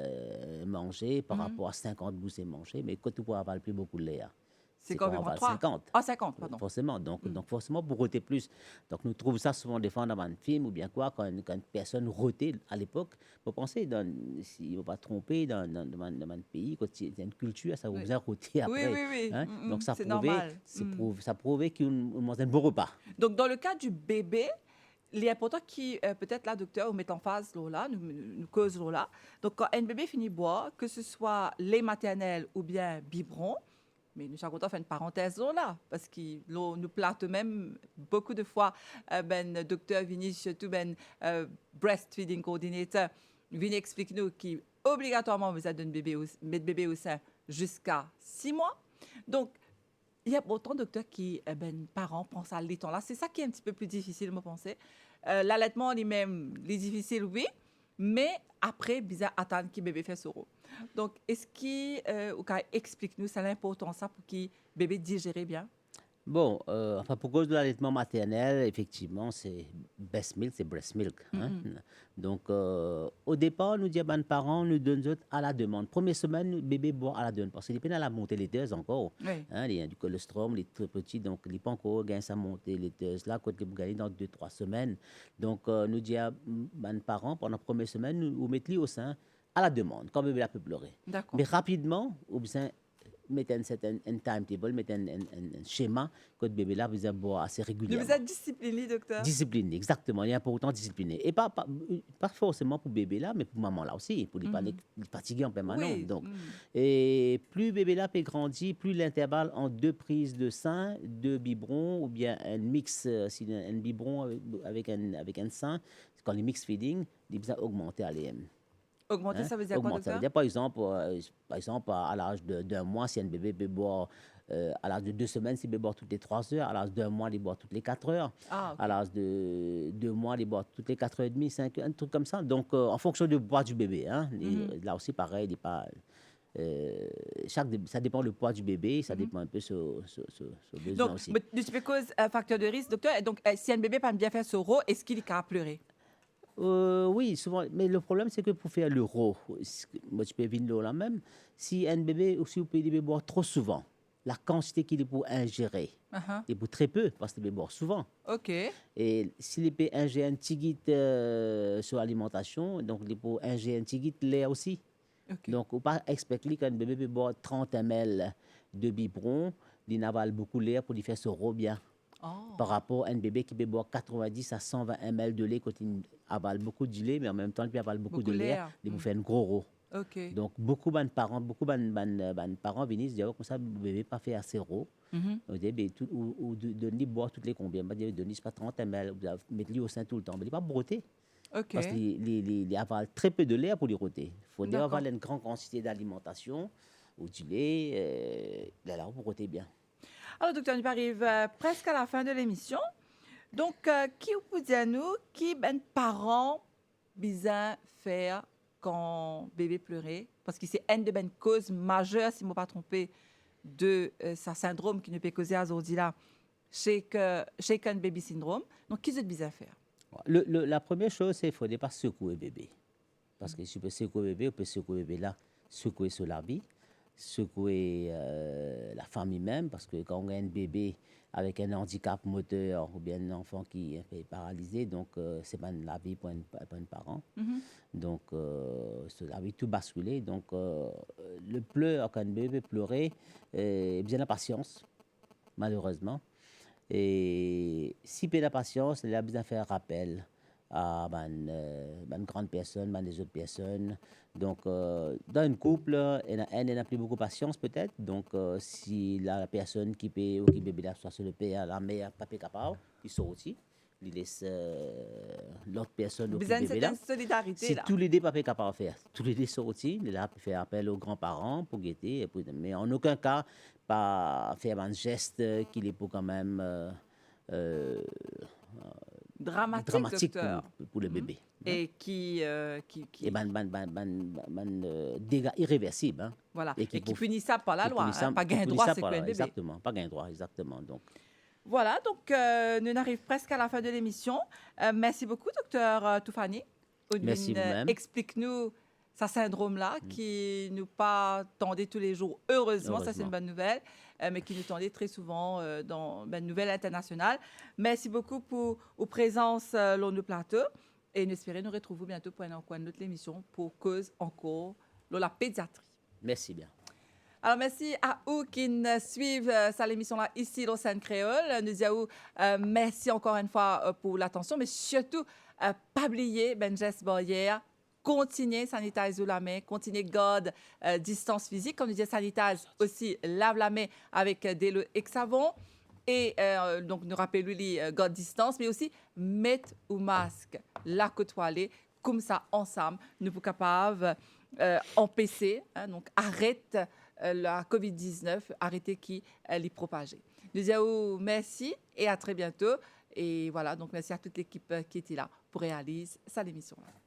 mangées par rapport à 50 bouchées mangées, mais quand tu pourras avaler plus beaucoup de l'air. C'est quand on complètement avale 3. 50. Ah, 50, pardon. Forcément, donc forcément pour roter plus. Donc nous trouvons ça souvent des fois dans un film ou bien quoi, quand une personne rotait à l'époque, vous pensez, s'il ne faut pas tromper, dans un pays, quand il y a une culture, ça vous Oui. a roté Oui, après. oui, oui. Hein? Donc ça c'est prouvait, normal. ça prouvait qu'on mangeait un bon repas. Donc, dans le cas du bébé, il est important qui peut-être là, docteur, vous met en phase là, nous cause là. Donc, quand un bébé finit de boire, que ce soit lait maternel ou bien biberon, Mais nous sommes contents de faire une parenthèse là, parce que nous plate même beaucoup de fois, ben, docteur Vinny, surtout ben, breastfeeding coordinator, vient expliquer nous qu'obligatoirement, vous avez mettre bébé au sein jusqu'à 6 mois. Donc, il y a autant de docteurs qui, ben, parents pensent à l'allaitement là. C'est ça qui est un petit peu plus difficile, moi, penser. L'allaitement lui-même, est difficile, oui, mais après, bizarre attendre que bébé fait soro. Donc, est-ce qu'il explique-nous ça l'importance ça pour que bébé digère bien? Bon, enfin, pour cause de l'allaitement maternel, effectivement, c'est breast milk, c'est breast milk, hein. Donc, au départ, nous disons, les parents nous donnent autres à la demande. Première semaine, le bébé boit à la demande parce qu'il est pas dans la montée laiteuse encore. Oui. Hein, il y a du colostrum, il est très petit, donc il n'est pas encore gagné sa montée laiteuse. Là, quand il va gagner dans 2-3 semaines. Donc, nous disons, les parents, pendant la première semaine, nous mettons au sein à la demande, quand le bébé peut pleurer. D'accord. Mais rapidement, ou bien mettre un timetable, mettre un schéma que le bébé là vous boire assez Nous régulièrement. vous êtes discipliné, docteur? Discipliné, exactement. Il est important discipliné. Et pas forcément pour bébé là, mais pour maman là aussi, pour les pas fatiguer en permanence. Oui. Donc, et plus bébé là peut grandir, plus l'intervalle en 2 prises de sein, 2 biberons, ou bien un mix, un biberon avec un sein, quand les mix feeding, il va augmenter à l'EM. Augmenter, ça veut dire quoi, Augmenter, ça veut docteur? dire, par exemple, à l'âge d'un mois, si un bébé peut boire, à l'âge de 2 semaines, s'il peut boire toutes les 3 heures, à l'âge d'1 mois, il boit toutes les 4 heures, Ah, ok. à l'âge de 2 mois, il boit toutes les 4 heures et demie, 5 heures, un truc comme ça. Donc, en fonction du poids du bébé, hein. Et là aussi, pareil, il est pas, ça dépend du poids du bébé, ça dépend un peu sur besoin Donc, aussi. de type cause facteur de risque, docteur. Et donc, si un bébé pas bien fait soro, est-ce qu'il est capable de pleurer? Oui, souvent. Mais le problème, c'est que pour faire l'euro, moi, je peux venir là même, si un bébé, ou si vous pouvez bébé boire trop souvent, la quantité qu'il est pour ingérer, Uh-huh. il est pour très peu, parce qu'il bébé boire souvent. OK. Et s'il peut ingérer un petit guide sur l'alimentation, donc il est pour ingérer un petit guide lait aussi. OK. Donc, on ne peut pas expecter qu'un bébé peut boire 30 ml de biberon, il avale beaucoup de lait pour lui faire ce rot bien. Oh. Par rapport à un bébé qui peut boire 90 à 120 ml de lait quand il avale beaucoup de lait, mais en même temps, il peut avaler beaucoup de Beaucoup de lait, lait. il peut faire un gros rot. OK. Donc, beaucoup de parents, parents viennent dire comme ça, le bébé pas fait assez rot. On dit, ou donner boire toutes les combien? On dit, donner pas 30 ml, mettre-lui au sein tout le temps. Mais il n'est pas broté. OK. Parce qu'il avale très peu de lait pour les roter. Il faut D'accord. avoir une grande quantité d'alimentation ou du lait, là, pour roter bien. Alors, docteur, on arrive presque à la fin de l'émission. Donc, qui vous peut dire nous, qui ben parents bizarre faire quand bébé pleurait? Parce que c'est une de ben causes majeures, si je ne me pas trompé, de ce syndrome qui ne peut causer aujourd'hui là, shaken baby syndrome. Donc, qui vous bizarre faire? La première chose, c'est qu'il ne faut pas secouer bébé. Parce que si tu peux secouer bébé, on peut secouer bébé là, secouer sur la vie, secouer la famille même, parce que quand on a un bébé avec un handicap moteur ou bien un enfant qui est paralysé, donc c'est pas la vie pour un parent. Donc, c'est la vie tout basculé. Donc, le pleur, quand un bébé pleurait, bien la patience, malheureusement. Et si peu de patience, il a besoin de faire rappel à une grande personne, des autres personnes. Donc, dans un couple, elle n'a plus beaucoup de patience peut-être. Donc, si la personne qui peut ou qui bébé là, soit sur le père, la mère, pas capable, il sort aussi. Il laisse l'autre personne au Besoin de bébé là. cette solidarité Si là. tous les deux pas capables de faire, tous les deux sortis, il est là pour faire appel aux grands-parents pour guetter, mais en aucun cas pas faire un geste qui est pour quand même dramatique docteur. pour le bébé. Et qui Et dégâts irréversibles. Hein. voilà, et et qui pour- punit ça par la qui loi, punit ça- hein, pas qui gain punit droit, ça c'est par quoi un la- bébé. Exactement, pas gain droit, exactement. Donc, Voilà, donc nous arrivons presque à la fin de l'émission. Merci beaucoup, docteur Toufani. Merci vous-même. Explique-nous ce syndrome-là qui nous pas tendait tous les jours. Heureusement, ça c'est une Heureusement. bonne nouvelle, mais qui nous tendait très souvent dans une nouvelle internationale. Merci beaucoup pour votre présence lors de plateau et nous espérons nous retrouver bientôt pour une autre émission pour cause encore de la pédiatrie. merci bien. Alors, merci à vous qui nous suivent cette émission-là ici au Scène Créole. Nous disons merci encore une fois pour l'attention, mais surtout, pas oublier, ben geste barrière, continuez sanitiser la main, continuez garde distance physique. Comme je disais, sanitize aussi, lave la main avec de l'eau et savon. Et donc, nous rappelons garde distance, mais aussi mettre au masque, la côtoyer, comme ça, ensemble, nous sommes capables empêcher, donc arrête la COVID-19, arrêter qui les propager. Nous disons merci et à très bientôt. Et voilà, donc merci à toute l'équipe qui était là pour réaliser cette émission-là.